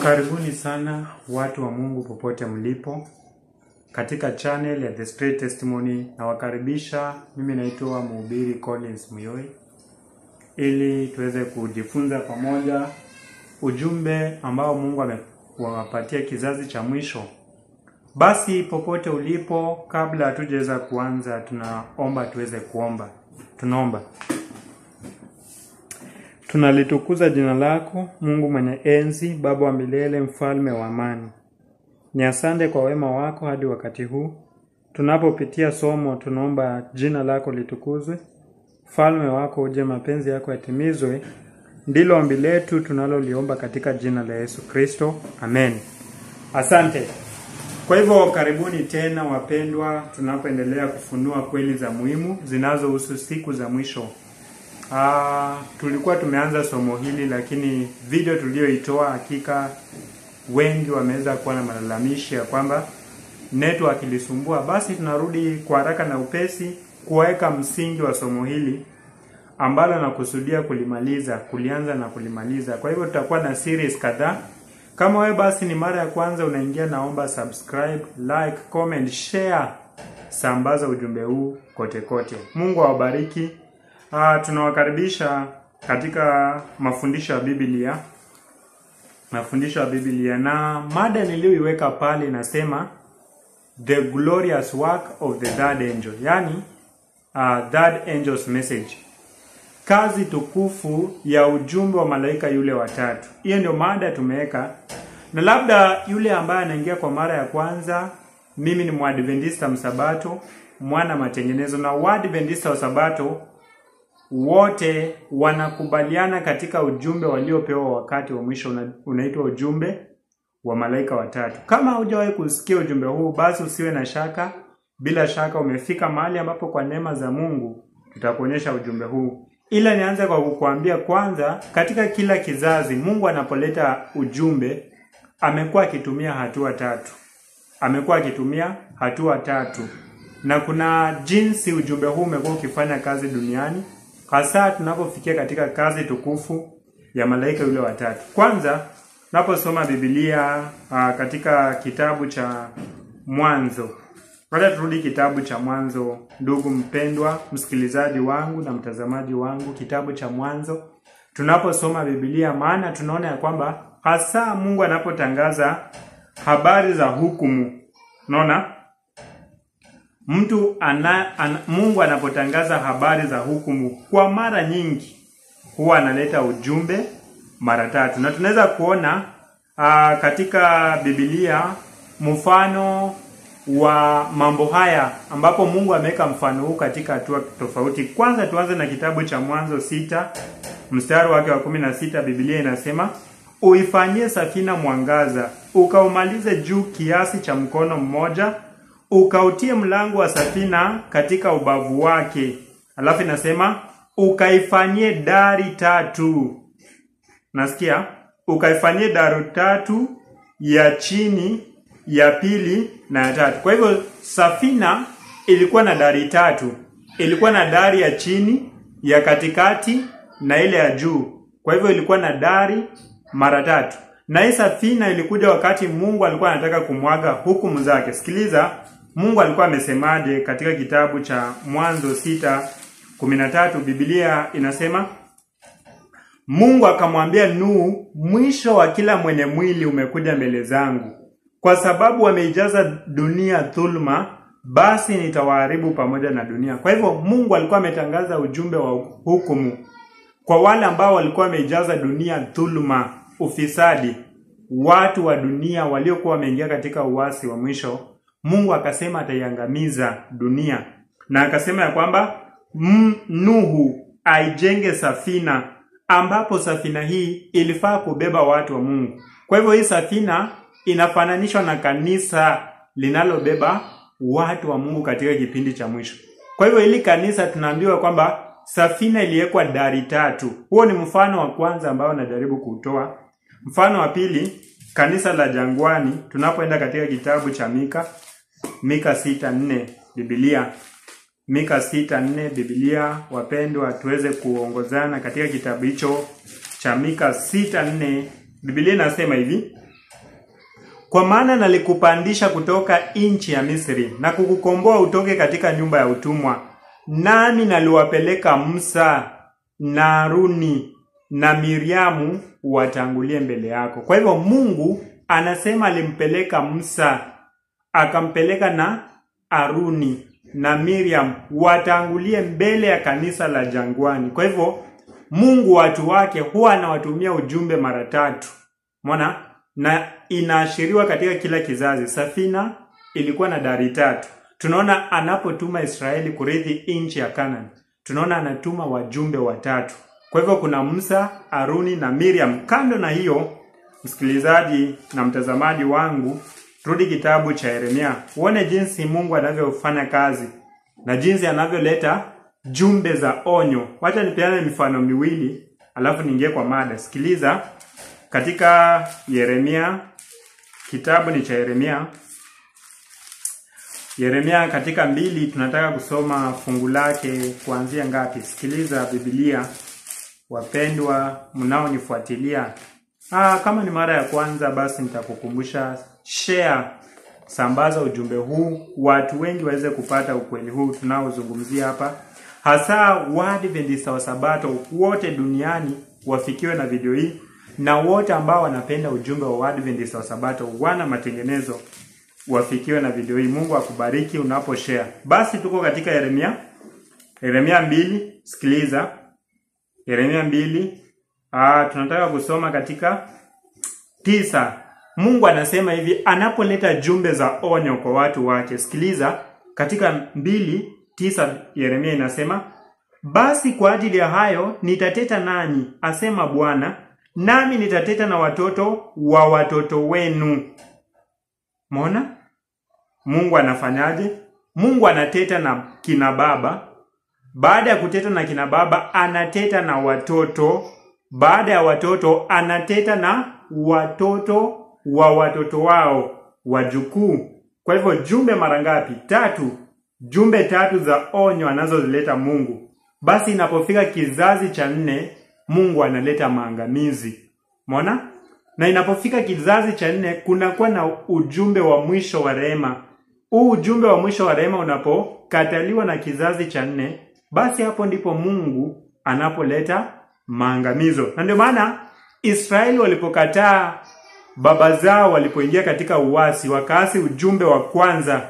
Karibuni sana watu wa Mungu popote mlipo katika channel ya The Straight Testimony, na wakaribisha. Mimi naitwa Mhubiri Collins Muyoi, ili tuweze kujifunza pamoja ujumbe ambao Mungu amewapatia kizazi cha mwisho. Basi popote ulipo, kabla hatujaweza kuanza, tunaomba tuweze kuomba. Tunaomba. Tunalitukuza jina lako, Mungu mwenye enzi, Baba wa milele, mfalme wa amani. Ni asante kwa wema wako hadi wakati huu. Tunapopitia somo, tunaomba jina lako litukuzwe, mfalme wako uje, mapenzi yako yatimizwe. Ndilo ombi letu tunaloliomba katika jina la Yesu Kristo. Amen. Asante. Kwa hivyo karibuni tena wapendwa, tunapoendelea kufunua kweli za muhimu zinazohusu siku za mwisho. Tulikuwa tumeanza somo hili, lakini video tulioitoa hakika wengi wameweza kuwa na malalamishi ya kwamba network ilisumbua. Basi tunarudi kwa haraka na upesi kuweka msingi wa somo hili ambalo nakusudia kulianza na kulimaliza. Kwa hivyo tutakuwa na series kadhaa. Kama wewe basi ni mara ya kwanza unaingia, naomba subscribe, like, comment, share, sambaza ujumbe huu kote kote. Mungu awabariki. Tunawakaribisha katika mafundisho ya Biblia. Mafundisho ya Biblia, na mada niliyoiweka pale inasema the glorious work of the third angel, yani third angel's message, kazi tukufu ya ujumbe wa malaika yule watatu. Hiyo ndio mada tumeweka. Na labda yule ambaye anaingia kwa mara ya kwanza, mimi ni Mwadventista msabato, mwana matengenezo, na Waadventista wa Sabato wote wanakubaliana katika ujumbe waliopewa wakati wa mwisho, unaitwa ujumbe wa malaika watatu. Kama hujawahi kusikia ujumbe huu, basi usiwe na shaka. Bila shaka umefika mahali ambapo kwa neema za Mungu tutakuonyesha ujumbe huu. Ila nianze kwa kukuambia kwanza, katika kila kizazi Mungu anapoleta ujumbe amekuwa akitumia hatua tatu. Na kuna jinsi ujumbe huu umekuwa ukifanya kazi duniani, hasa tunapofikia katika kazi tukufu ya malaika yule watatu. Kwanza, tunaposoma Biblia katika kitabu cha Mwanzo. Baada turudi kitabu cha Mwanzo, ndugu mpendwa, msikilizaji wangu na mtazamaji wangu, kitabu cha Mwanzo. Tunaposoma Biblia, maana tunaona ya kwamba hasa Mungu anapotangaza habari za hukumu. Unaona? Mungu anapotangaza habari za hukumu, kwa mara nyingi huwa analeta ujumbe mara tatu. Na tunaweza kuona katika Biblia mfano wa mambo haya, ambapo Mungu ameweka mfano huu katika hatua tofauti. Kwanza tuanze na kitabu cha Mwanzo 6 mstari wake wa 16. Biblia inasema, uifanyie safina mwangaza, ukaumalize juu kiasi cha mkono mmoja, ukautie mlango wa safina katika ubavu wake. Alafu inasema ukaifanyie dari 3. Nasikia? Ukaifanyie dari 3, ya chini, ya pili na ya tatu. Kwa hivyo safina ilikuwa na dari 3. Ilikuwa na dari ya chini, ya katikati na ile ya juu. Kwa hivyo ilikuwa na dari mara 3. Na hii safina ilikuja wakati Mungu alikuwa anataka kumwaga hukumu zake. Sikiliza, Mungu alikuwa amesemaje katika kitabu cha Mwanzo 6:13. Biblia inasema, Mungu akamwambia Nuhu, mwisho wa kila mwenye mwili umekuja mbele zangu. Kwa sababu wameijaza dunia dhulma, basi nitawaharibu pamoja na dunia. Kwa hivyo Mungu alikuwa ametangaza ujumbe wa hukumu kwa wale ambao walikuwa wameijaza dunia dhulma, ufisadi, watu wa dunia waliokuwa wameingia katika uasi wa mwisho. Mungu akasema ataiangamiza dunia, na akasema ya kwamba Nuhu aijenge safina, ambapo safina hii ilifaa kubeba watu wa Mungu. Kwa hivyo hii safina inafananishwa na kanisa linalobeba watu wa Mungu katika kipindi cha mwisho. Kwa hivyo hili kanisa tunaambiwa kwamba safina iliwekwa dari 3. Huo ni mfano wa kwanza ambao najaribu kutoa. Mfano wa pili, kanisa la jangwani. Tunapoenda katika kitabu cha Mika 6:4 Biblia. Mika 6:4 Biblia, wapendwa, tuweze kuongozana katika kitabu hicho cha Mika 6:4. Biblia inasema hivi: Kwa maana nalikupandisha kutoka nchi ya Misri na kukukomboa utoke katika nyumba ya utumwa. Nami naliwapeleka Musa na Haruni na Miriamu watangulie mbele yako. Kwa hivyo Mungu anasema alimpeleka Musa, akampeleka na Haruni na Miriam watangulie mbele ya kanisa la jangwani. Kwa hivyo Mungu watu wake huwa anawatumia ujumbe mara 3. Umeona? Na inaashiriwa katika kila kizazi. Safina ilikuwa na dari 3. Tunaona anapotuma Israeli kurithi nchi ya Canaan, tunaona anatuma wajumbe 3. Kwa hivyo kuna Musa, Haruni na Miriam. Kando na hiyo, msikilizaji na mtazamaji wangu, rudi kitabu cha Yeremia. Uone jinsi Mungu anavyofanya kazi na jinsi anavyoleta jumbe za onyo. Wacha nipeane mifano miwili alafu niingie kwa mada. Sikiliza katika Yeremia, kitabu ni cha Yeremia. Yeremia katika 2 tunataka kusoma fungu lake kuanzia ngapi? Sikiliza Biblia, wapendwa mnaonifuatilia. Kama ni mara ya kwanza basi nitakukumbusha, share, sambaza ujumbe huu, watu wengi waweze kupata ukweli huu tunaozungumzia hapa. Hasa Waadventista wa Sabato wote duniani wafikiwe na video hii, na wote ambao wanapenda ujumbe wa Waadventista wa Sabato wana matengenezo wafikiwe na video hii. Mungu akubariki unaposhare. Basi tuko katika Yeremia 2, sikiliza. Yeremia 2, tunataka kusoma katika 9. Mungu anasema hivi anapoleta jumbe za onyo kwa watu wake. Sikiliza katika 2:9 Yeremia inasema, basi kwa ajili ya hayo nitateta nanyi, asema Bwana, nami nitateta na watoto wa watoto wenu. Umeona? Mungu anafanyaje? Mungu anateta na kina baba. Baada ya kuteta na kina baba, anateta na watoto. Baada ya watoto, anateta na watoto wa watoto wao, wajukuu. Kwa hivyo jumbe mara ngapi? 3. Jumbe 3 za onyo anazozileta Mungu. Basi inapofika kizazi cha 4, Mungu analeta maangamizi. Umeona? Na inapofika kizazi cha 4, kunakuwa na ujumbe wa mwisho wa rehema. Huu ujumbe wa mwisho wa rehema unapokataliwa na kizazi cha 4, basi hapo ndipo Mungu anapoleta maangamizo. Na ndio maana Israeli walipokataa, baba zao walipoingia katika uasi, wakaasi ujumbe wa kwanza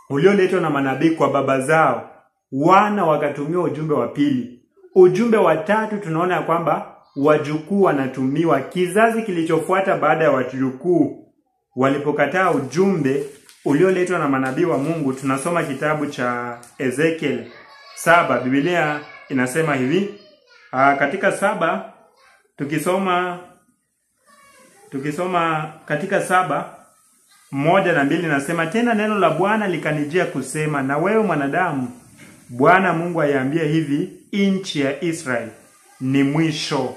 ulioletwa na manabii kwa baba zao, wana wakatumia ujumbe wa pili. Ujumbe wa 3 tunaona kwamba wajukuu wanatumiwa. Kizazi kilichofuata baada ya wajukuu walipokataa ujumbe ulioletwa na manabii wa Mungu, tunasoma kitabu cha Ezekiel 7. Biblia inasema hivi, katika 7 tukisoma katika 7:1 na 2 nasema, tena neno la Bwana likanijia kusema, na wewe mwanadamu, Bwana Mungu aiambia hivi, nchi ya Israeli ni mwisho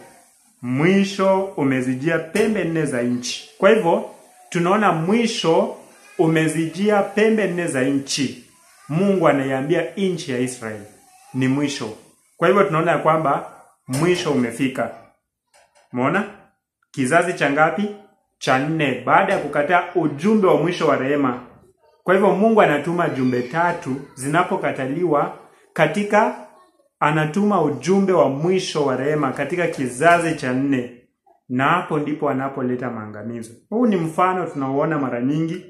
umezijia pembe 4 za nchi. Kwa hivyo tunaona mwisho umezijia pembe 4 za nchi. Mungu anaiambia nchi ya Israeli ni mwisho. Kwa hivyo tunaona kwamba mwisho umefika. Umeona? Kizazi cha ngapi? Cha 4, baada ya kukataa ujumbe wa mwisho wa rehema. Kwa hivyo Mungu anatuma jumbe 3 zinapokataliwa, anatuma ujumbe wa mwisho wa rehema katika kizazi cha 4, na hapo ndipo anapoleta maangamizo. Huu ni mfano tunaoona mara nyingi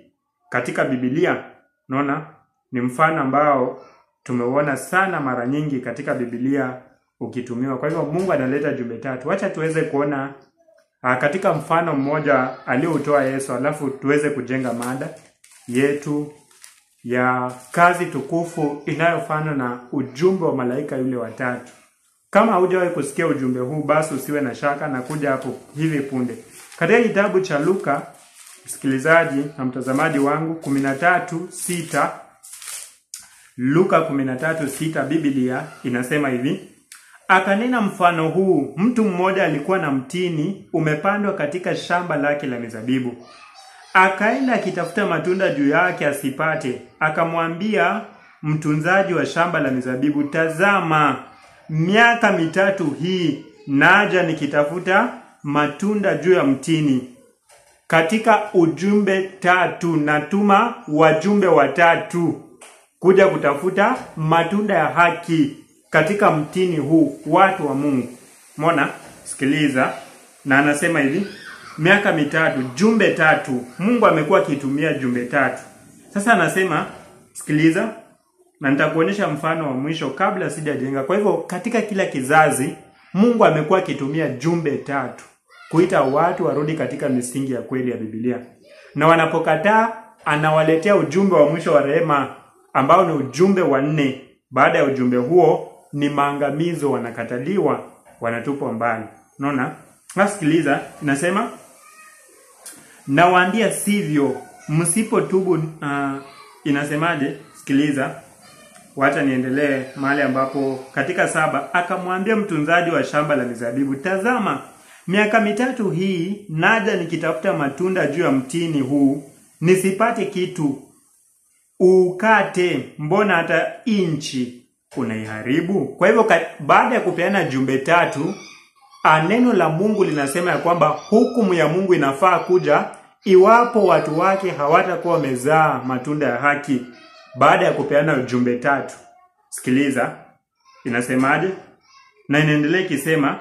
katika Biblia. Unaona? Ni mfano ambao tumeuona sana mara nyingi katika Biblia ukitumiwa. Kwa hivyo Mungu analeta jumbe 3. Wacha tuweze kuona katika mfano mmoja aliotoa Yesu, alafu tuweze kujenga mada yetu ya kazi tukufu inayofana na ujumbe wa malaika yule wa 3. Kama hujawahi kusikia ujumbe huu, basi usiwe na shaka na kuja hapo hivi punde. Katika kitabu cha Luka, msikilizaji na mtazamaji wangu, 13:6, Luka 13:6, Biblia inasema hivi, akanena mfano huu, mtu mmoja alikuwa na mtini umepandwa katika shamba lake la mizabibu. Akaenda akitafuta matunda juu yake asipate. Akamwambia mtunzaji wa shamba la mizabibu, tazama, miaka 3 hii naja nikitafuta matunda juu ya mtini, katika ujumbe 3 natuma wajumbe 3 kuja kutafuta matunda ya haki katika mtini huu, watu wa Mungu. Umeona? Sikiliza. Na anasema hivi, miaka 3, jumbe 3. Mungu amekuwa akitumia jumbe 3. Sasa anasema, sikiliza, na nitakuonyesha mfano wa mwisho kabla sijajenga. Kwa hivyo katika kila kizazi Mungu amekuwa akitumia jumbe 3 kuita watu warudi katika misingi ya kweli ya Biblia. Na wanapokataa, anawaletea ujumbe wa mwisho wa rehema ambao ni ujumbe wa 4. Baada ya ujumbe huo ni maangamizo, wanakataliwa, wanatupwa mbali. Unaona? Sikiliza, inasema, nawaambia sivyo msipotubu. Inasemaje? Sikiliza. Wacha niendelee mahali ambapo katika 7 akamwambia mtunzaji wa shamba la mizabibu, tazama, miaka 3 hii naja nikitafuta matunda juu ya mtini huu, nisipate kitu. Ukate, mbona hata inchi unaiharibu? Kwa hivyo baada ya kupeana jumbe 3, neno la Mungu linasema ya kwamba hukumu ya Mungu inafaa kuja iwapo watu wake hawatakuwa wamezaa matunda ya haki. Baada ya kupeana ujumbe 3, sikiliza, inasemaje? Na inaendelea ikisema,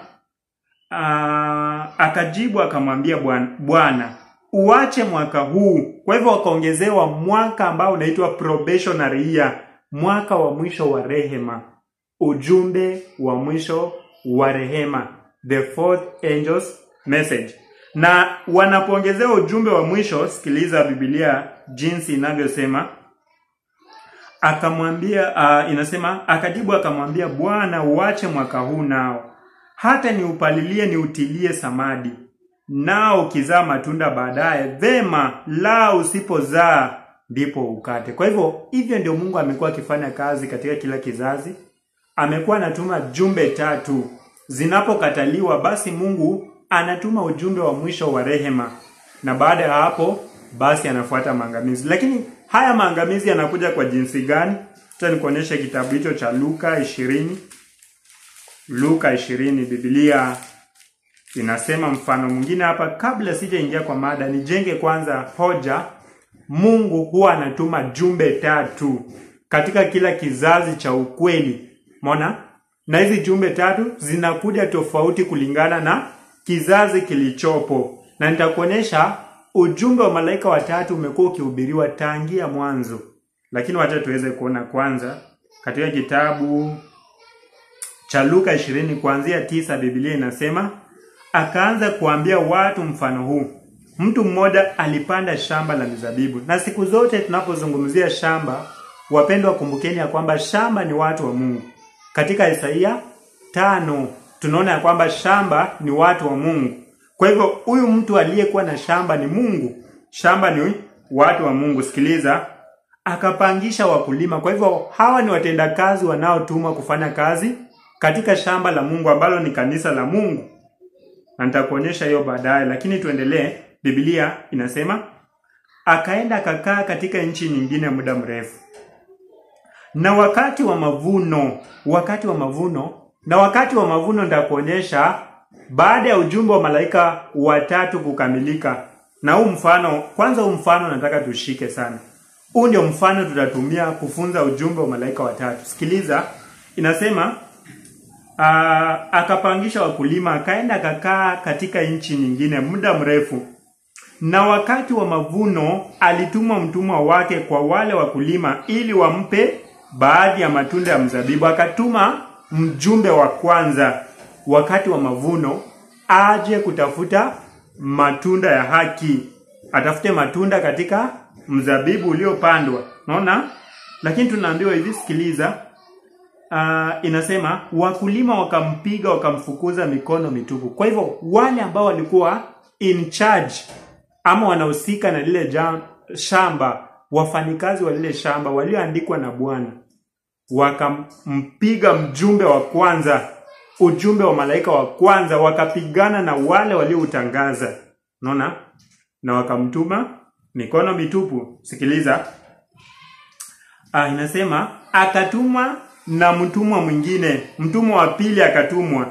akajibu akamwambia Bwana, uache mwaka huu. Kwa hivyo wakaongezewa mwaka ambao unaitwa probationary year, mwaka wa mwisho wa rehema, ujumbe wa mwisho wa rehema, the fourth angel's message. Na wanapoongezewa ujumbe wa mwisho, sikiliza Biblia jinsi inavyosema. Akamwambia, inasema, akajibu akamwambia Bwana, uache mwaka huu nao, hata niupalilie niutilie samadi, nao ukizaa matunda baadaye vema, la usipozaa ndipo ukate. Kwa hivyo ndio Mungu amekuwa akifanya kazi katika kila kizazi. Amekuwa anatuma jumbe 3. Zinapokataliwa, basi Mungu anatuma ujumbe wa mwisho wa rehema, na baada ya hapo basi anafuata maangamizi. Lakini haya maangamizi yanakuja kwa jinsi gani? Acha nikuonyeshe kitabu hicho cha Luka 20. Luka 20, Biblia inasema mfano mwingine hapa. Kabla sijaingia kwa mada, nijenge kwanza hoja. Mungu huwa anatuma jumbe 3 katika kila kizazi cha ukweli. Umeona? Na hizi jumbe 3 zinakuja tofauti kulingana na kizazi kilichopo. Na nitakuonyesha ujumbe wa malaika watatu umekuwa ukihubiriwa tangia mwanzo. Lakini wacha tuweze kuona kwanza katika kitabu cha Luka 20 kuanzia 9, Biblia inasema, akaanza kuambia watu mfano huu. Mtu mmoja alipanda shamba la mizabibu. Na siku zote tunapozungumzia shamba, wapendwa, kumbukeni ya kwamba shamba ni watu wa Mungu. Katika Isaia 5 tunaona ya kwamba shamba ni watu wa Mungu. Kwa hivyo huyu mtu aliyekuwa na shamba ni Mungu. Shamba ni watu wa Mungu. Sikiliza, akapangisha wakulima. Kwa hivyo hawa ni watendakazi wanaotumwa kufanya kazi katika shamba la Mungu ambalo ni kanisa la Mungu. Na nitakuonyesha hiyo baadaye, lakini tuendelee. Biblia inasema, akaenda akakaa katika nchi nyingine muda mrefu. Na wakati wa mavuno nitakuonyesha baada ya ujumbe wa malaika watatu kukamilika. Na huu mfano nataka tushike sana. Huu ndio mfano tutatumia kufunza ujumbe wa malaika watatu. Sikiliza, inasema, akapangisha wakulima, akaenda akakaa katika nchi nyingine muda mrefu. Na wakati wa mavuno alituma mtumwa wake kwa wale wakulima ili wampe baadhi ya matunda ya mzabibu. Akatuma mjumbe wa kwanza wakati wa mavuno aje kutafuta matunda ya haki, atafute matunda katika mzabibu uliopandwa. Unaona? Lakini tunaambiwa hivi, sikiliza, inasema wakulima wakampiga, wakamfukuza mikono mitupu. Kwa hivyo wale ambao walikuwa in charge ama wanahusika na lile shamba, wafanyikazi wa lile shamba walioandikwa na Bwana, wakampiga mjumbe wa kwanza, ujumbe wa malaika wa kwanza, wakapigana na wale walioutangaza. Unaona? Na wakamtuma mikono mitupu. Sikiliza, inasema akatumwa na mtumwa mwingine, mtumwa wa pili akatumwa,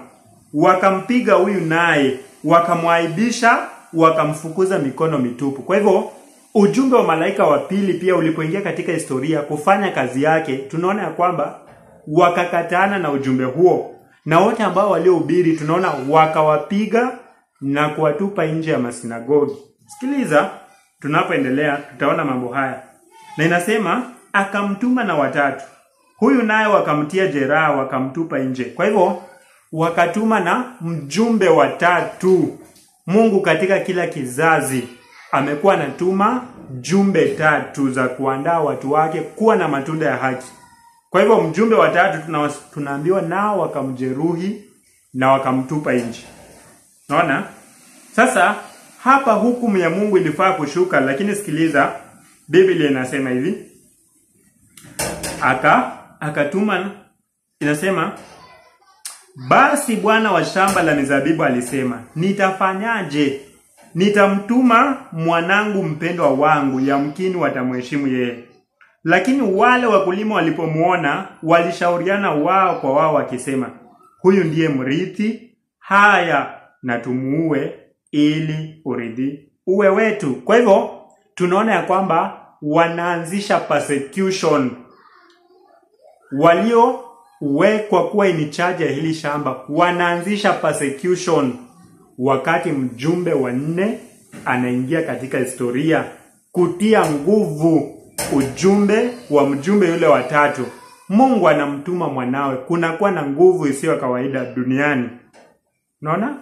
wakampiga huyu naye, wakamwaibisha, wakamfukuza mikono mitupu. Kwa hivyo ujumbe wa malaika wa pili pia ulipoingia katika historia kufanya kazi yake, tunaona ya kwamba wakakatana na ujumbe huo, na wote ambao waliohubiri tunaona wakawapiga na kuwatupa nje ya masinagogi. Sikiliza, tunapoendelea tutaona mambo haya. Na inasema akamtuma na watatu. Huyu naye wakamtia jeraha, wakamtupa nje. Kwa hivyo wakatuma na mjumbe watatu. Mungu katika kila kizazi amekuwa anatuma jumbe tatu za kuandaa watu wake kuwa na matunda ya haki. Kwa hivyo mjumbe watatu tunaambiwa nao wakamjeruhi na wakamtupa nje. Unaona? Sasa hapa hukumu ya Mungu ilifaa kushuka, lakini sikiliza, Biblia inasema hivi. Akatuma, inasema basi bwana wa shamba la mizabibu alisema, nitafanyaje? Nitamtuma mwanangu mpendwa wangu, yamkini watamheshimu yeye. Lakini wale wakulima walipomuona walishauriana wao kwa wao wakisema, huyu ndiye mrithi, haya na tumuue ili urithi uwe wetu. Kwa hivyo tunaona ya kwamba wanaanzisha persecution. Waliowekwa kuwa in charge ya hili shamba wanaanzisha persecution, wakati mjumbe wa 4 anaingia katika historia kutia nguvu ujumbe wa mjumbe yule wa 3. Mungu anamtuma mwanawe, kunakuwa na nguvu isiyo kawaida duniani. Unaona?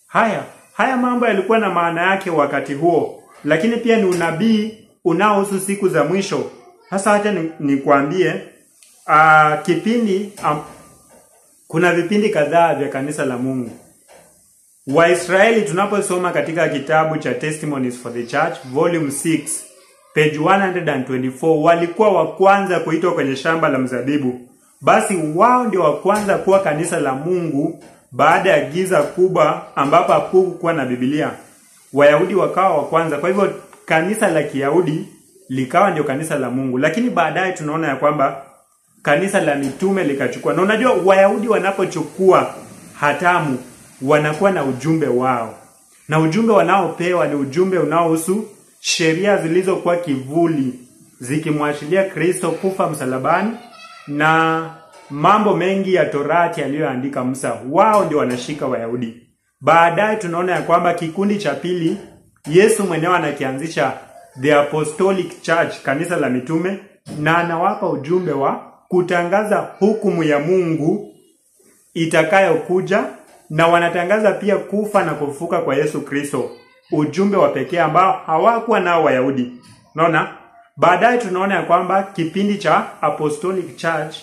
Haya mambo yalikuwa na maana yake wakati huo, lakini pia ni unabii unaohusu siku za mwisho. Sasa acha nikwambie kuna vipindi kadhaa vya kanisa la Mungu. Waisraeli tunaposoma katika kitabu cha Testimonies for the Church volume 6 page 124, walikuwa wa kwanza kuitwa kwenye shamba la mzabibu. Basi wao ndio wa kwanza kuwa kanisa la Mungu baada ya giza kubwa ambapo hakukuwa na Biblia. Wayahudi wakawa wa kwanza. Kwa hivyo kanisa la Kiyahudi likawa ndio kanisa la Mungu. Lakini baadaye tunaona ya kwamba kanisa la mitume likachukua. Na unajua Wayahudi wanapochukua hatamu wanakuwa na ujumbe wao. Na ujumbe wanaopewa ni ujumbe unaohusu sheria zilizokuwa kivuli zikimwashiria Kristo kufa msalabani na mambo mengi ya Torati aliyoandika Musa. Wao ndio wanashika Wayahudi. Baadaye tunaona ya kwamba kikundi cha pili Yesu mwenyewe anakianzisha the Apostolic Church, kanisa la mitume, na anawapa ujumbe wa kutangaza hukumu ya Mungu itakayokuja, na wanatangaza pia kufa na kufufuka kwa Yesu Kristo, ujumbe wa pekee ambao hawakuwa nao Wayahudi. Unaona? Baadaye tunaona ya kwamba kipindi cha Apostolic Church,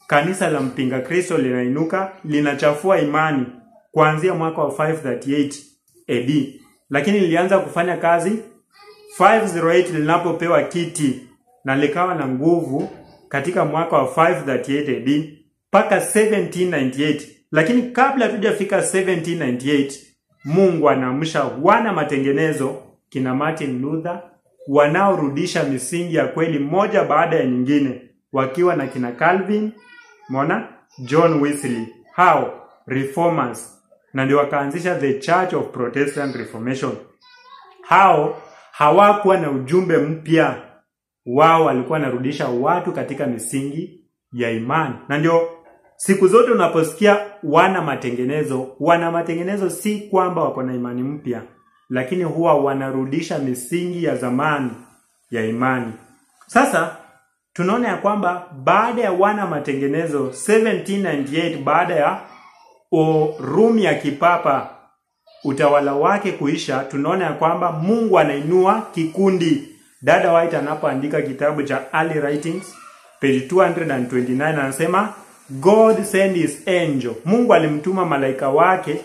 kanisa la mpinga Kristo linainuka, linachafua imani kuanzia mwaka wa 538 AD. Lakini lilianza kufanya kazi 508 linapopewa kiti, na likawa na nguvu katika mwaka wa 538 AD mpaka 1798. Lakini kabla tujafika 1798, Mungu anaamsha wana matengenezo kina Martin Luther wanaorudisha misingi ya kweli moja baada ya nyingine, wakiwa na kina Calvin, John Wesley, hao reformers, na ndio wakaanzisha the Church of Protestant Reformation. Hao hawakuwa na ujumbe mpya, wao walikuwa narudisha watu katika misingi ya imani. Na ndio siku zote unaposikia wana matengenezo si kwamba wako na imani mpya, lakini huwa wanarudisha misingi ya zamani ya imani. Sasa tunaona ya kwamba baada ya wana matengenezo 1798, baada ya Rumi ya kipapa utawala wake kuisha, tunaona ya kwamba Mungu anainua kikundi. Dada White anapoandika kitabu cha Early Writings page 229 anasema God sent his angel. Mungu alimtuma malaika wake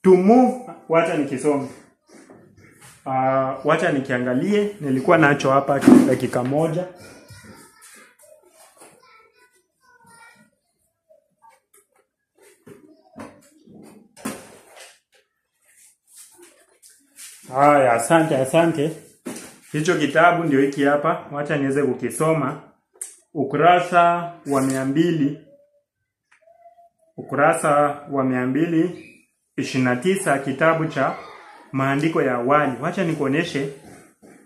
to move. Wacha nikisome. Wacha nikiangalie, nilikuwa nacho hapa dakika moja. Haya, asante. Hicho kitabu ndio hiki hapa. Wacha niweze kukisoma. Ukurasa wa 229, kitabu cha maandiko ya awali. Wacha nikuoneshe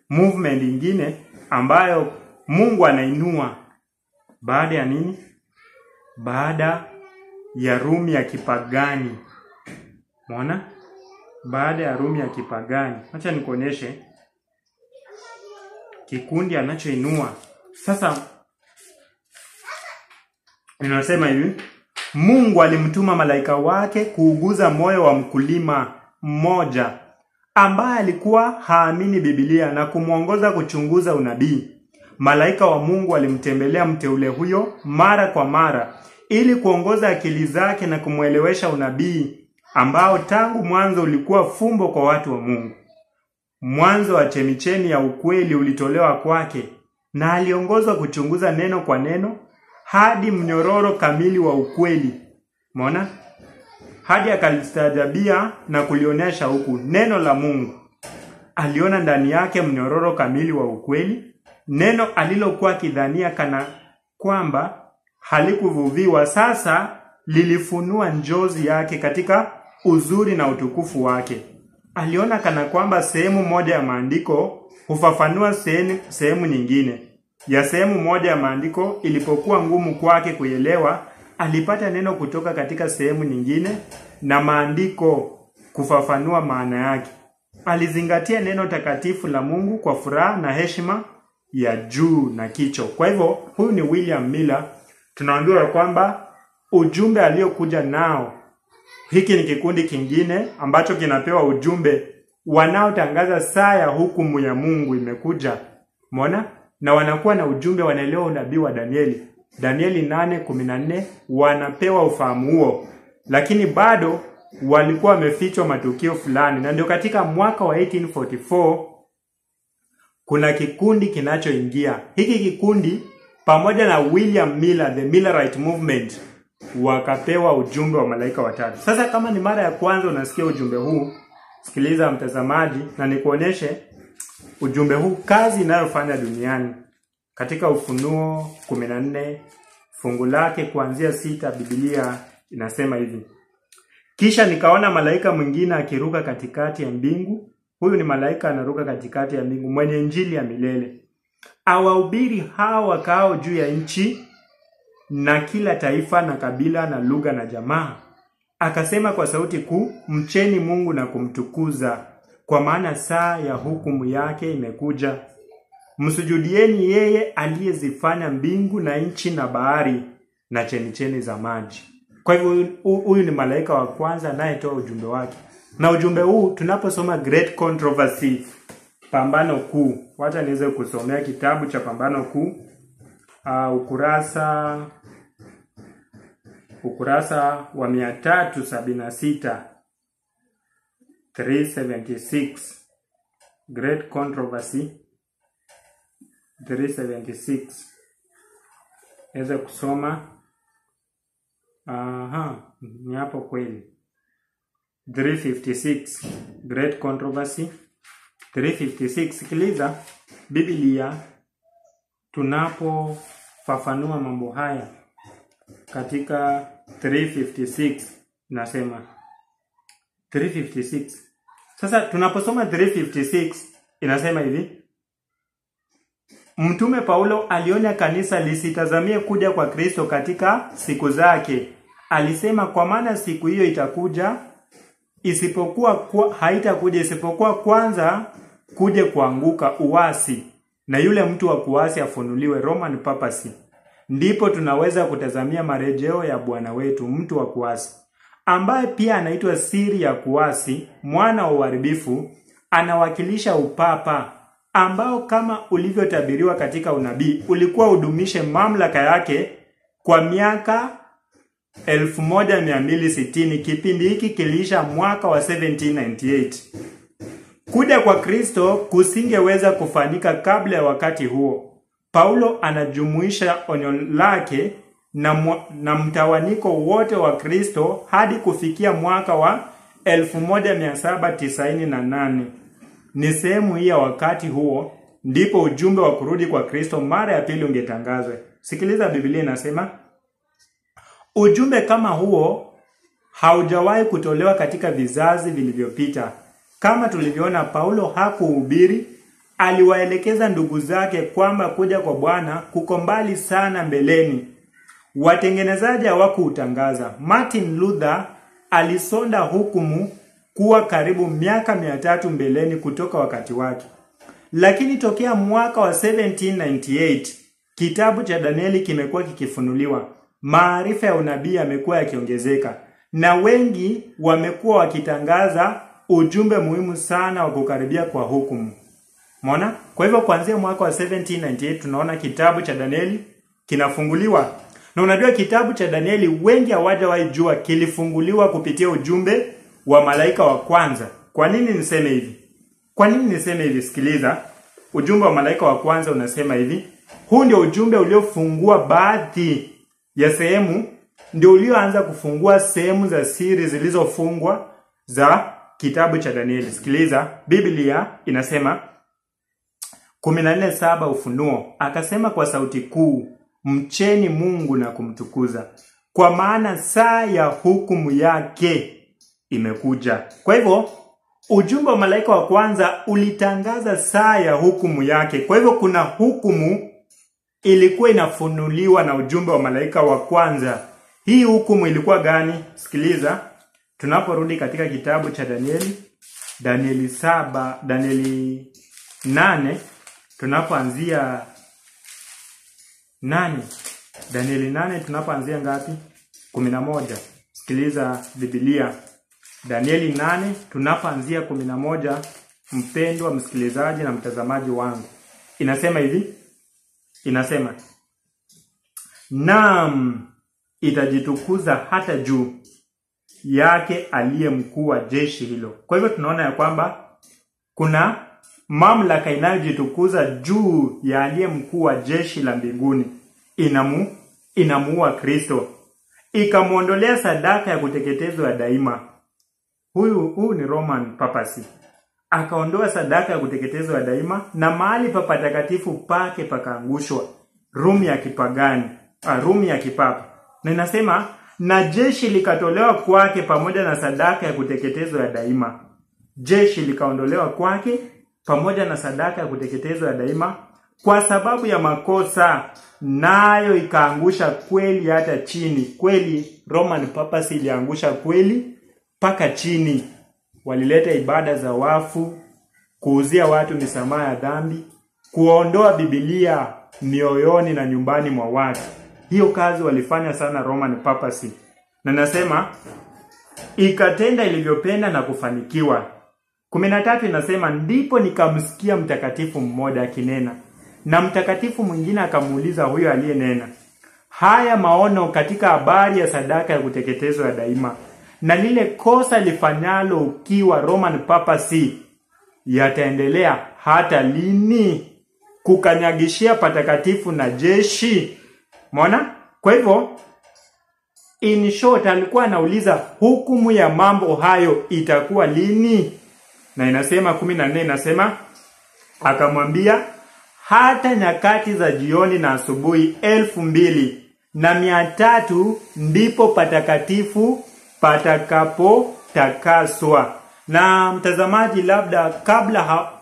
movement nyingine ambayo Mungu anainua baada ya nini? Baada ya Rumi ya kipagani. Umeona? Baada ya Rumi ya kipagani. Wacha nikuoneshe kikundi anachoinua. Sasa ninasema hivi, Mungu alimtuma malaika wake kuuguza moyo wa mkulima mmoja ambaye alikuwa haamini Biblia na kumuongoza kuchunguza unabii. Malaika wa Mungu alimtembelea mteule huyo mara kwa mara ili kuongoza akili zake na kumuelewesha unabii ambao tangu mwanzo ulikuwa fumbo kwa watu wa Mungu. Mwanzo wa chemichemi ya ukweli ulitolewa kwake na aliongozwa kuchunguza neno kwa neno hadi mnyororo kamili wa ukweli. Umeona? Hadi akalistajabia na kulionesha huku neno la Mungu. Aliona ndani yake mnyororo kamili wa ukweli, neno alilokuwa kidhania kana kwamba halikuvuviwa sasa lilifunua njozi yake katika uzuri na utukufu wake. Aliona kana kwamba sehemu moja ya maandiko hufafanua sehemu nyingine. Ya sehemu moja ya maandiko ilipokuwa ngumu kwake kuelewa, alipata neno kutoka katika sehemu nyingine na maandiko kufafanua maana yake. Alizingatia neno takatifu la Mungu kwa furaha na heshima ya juu na kicho. Kwa hivyo, huyu ni William Miller. Tunaambiwa kwamba ujumbe aliokuja nao, hiki ni kikundi kingine ambacho kinapewa ujumbe wanaotangaza saa ya hukumu ya Mungu imekuja. Umeona? Na wanakuwa na ujumbe, wanaelewa unabii wa Danieli. Danieli 8:14 wanapewa ufahamu huo. Lakini bado walikuwa wamefichwa matukio fulani. Na ndio katika mwaka wa 1844 kuna kikundi kinachoingia. Hiki kikundi pamoja na William Miller, the Millerite movement, wakapewa ujumbe wa malaika watatu. Sasa kama ni mara ya kwanza unasikia ujumbe huu, sikiliza mtazamaji na nikuoneshe ujumbe huu kazi inayofanya duniani. Katika Ufunuo 14 fungu lake kuanzia 6, Biblia inasema hivi: kisha nikaona malaika mwingine akiruka katikati ya mbingu. Huyu ni malaika anaruka katikati ya mbingu, mwenye injili ya milele, awahubiri hao wakao juu ya nchi na kila taifa na kabila na lugha na jamaa. Akasema kwa sauti kuu, mcheni Mungu na kumtukuza, kwa maana saa ya hukumu yake imekuja. Msujudieni yeye aliyezifanya mbingu na nchi na bahari na chemichemi za maji. Kwa hivyo huyu ni malaika wa kwanza anayetoa ujumbe wake. Na ujumbe huu tunaposoma Great Controversy, pambano kuu. Wacha niweze kusomea kitabu cha pambano kuu. Ukurasa wa 376, 376. Great Controversy 376. Niweze kusoma. Ni hapo kweli. 356. Great Controversy 356. Sikiliza Biblia tunapofafanua mambo haya. Katika 356 nasema 356. Sasa tunaposoma 356 inasema hivi: Mtume Paulo alionya kanisa lisitazamie kuja kwa Kristo katika siku zake. Alisema kwa maana siku hiyo itakuja, haitakuja isipokuwa kwanza kuje kuanguka uasi na yule mtu wa kuasi afunuliwe, Roman Papacy. Ndipo tunaweza kutazamia marejeo ya Bwana wetu mtu wa kuasi, ambaye pia anaitwa siri ya kuasi, mwana wa uharibifu. Anawakilisha upapa ambao kama ulivyotabiriwa katika unabii ulikuwa udumishe mamlaka yake kwa miaka 1260. Kipindi hiki kilisha mwaka wa 1798. Kuja kwa Kristo kusingeweza kufanyika kabla ya wakati huo. Paulo anajumuisha onyo lake na mtawaniko wote wa Kristo hadi kufikia mwaka wa 1798. Ni sehemu hii ya wakati huo ndipo ujumbe wa kurudi kwa Kristo mara ya pili ungetangazwe. Sikiliza Biblia inasema, ujumbe kama huo haujawahi kutolewa katika vizazi vilivyopita. kama tulivyoona, Paulo hakuhubiri, aliwaelekeza ndugu zake kwamba kuja kwa Bwana kuko mbali sana mbeleni. Watengenezaji hawakuutangaza. Martin Luther alisonda hukumu kuwa karibu miaka 300 mbeleni kutoka wakati wake. Lakini tokea mwaka wa 1798 kitabu cha Danieli kimekuwa kikifunuliwa. Maarifa ya unabii yamekuwa yakiongezeka na wengi wamekuwa wakitangaza ujumbe muhimu sana wa kukaribia kwa hukumu. Umeona? Kwa hivyo kuanzia mwaka wa 1798 tunaona kitabu cha Danieli kinafunguliwa. Na unajua kitabu cha Danieli wengi hawajawahi jua kilifunguliwa kupitia ujumbe wa malaika wa kwanza. Kwa nini niseme hivi? Kwa nini niseme hivi? Sikiliza. Ujumbe wa malaika wa kwanza unasema hivi. Huu ndio ujumbe uliofungua baadhi ya sehemu, ndio ulioanza kufungua sehemu za siri zilizofungwa za kitabu cha Danieli. Sikiliza, Biblia inasema 14:7 Ufunuo, akasema kwa sauti kuu, mcheni Mungu na kumtukuza, kwa maana saa ya hukumu yake imekuja. Kwa hivyo ujumbe wa malaika wa kwanza ulitangaza saa ya hukumu yake. Kwa hivyo kuna hukumu ilikuwa inafunuliwa na ujumbe wa malaika wa kwanza. Hii hukumu ilikuwa gani? Sikiliza, tunaporudi katika kitabu cha Danieli, Danieli 8, tunapoanzia 8. Danieli 8 tunapoanzia ngapi? 11. Sikiliza Biblia. Danieli 8 tunapoanzia 11, mpendwa msikilizaji na mtazamaji wangu. Inasema hivi. Inasema, naam, itajitukuza hata juu yake aliye mkuu wa jeshi hilo. Kwa hivyo tunaona ya kwamba kuna mamlaka inayojitukuza juu ya aliye mkuu wa jeshi la mbinguni. Inamuua Kristo, ikamuondolea sadaka ya kuteketezwa ya daima. Huyu ni Roman papacy. Akaondoa sadaka ya kuteketezwa ya daima na mahali pa patakatifu pake pakaangushwa, Rumi ya kipagani, Rumi ya kipapa. Na inasema, na jeshi likatolewa kwake pamoja na sadaka ya kuteketezwa ya daima. Jeshi likaondolewa kwake pamoja na sadaka ya kuteketezwa ya daima kwa sababu ya makosa, nayo ikaangusha kweli hata chini. Kweli Roman papacy iliangusha kweli paka chini. Walileta ibada za wafu, kuuzia watu misamaha ya dhambi, kuondoa Biblia mioyoni na nyumbani mwa watu. Hiyo kazi walifanya sana Roman papacy. Na nasema ikatenda ilivyopenda na kufanikiwa. 13 inasema, ndipo nikamsikia mtakatifu mmoja akinena, na mtakatifu mwingine akamuuliza huyo aliyenena, haya maono katika habari ya sadaka ya kuteketezwa ya daima na lile kosa lifanyalo ukiwa Roman papacy yataendelea hata lini kukanyagishia patakatifu na jeshi? Umeona? Kwa hivyo in short alikuwa anauliza hukumu ya mambo hayo itakuwa lini? Na inasema 14 inasema, akamwambia hata nyakati za jioni na asubuhi 2300 ndipo patakatifu patakapotakaswa. Na mtazamaji, labda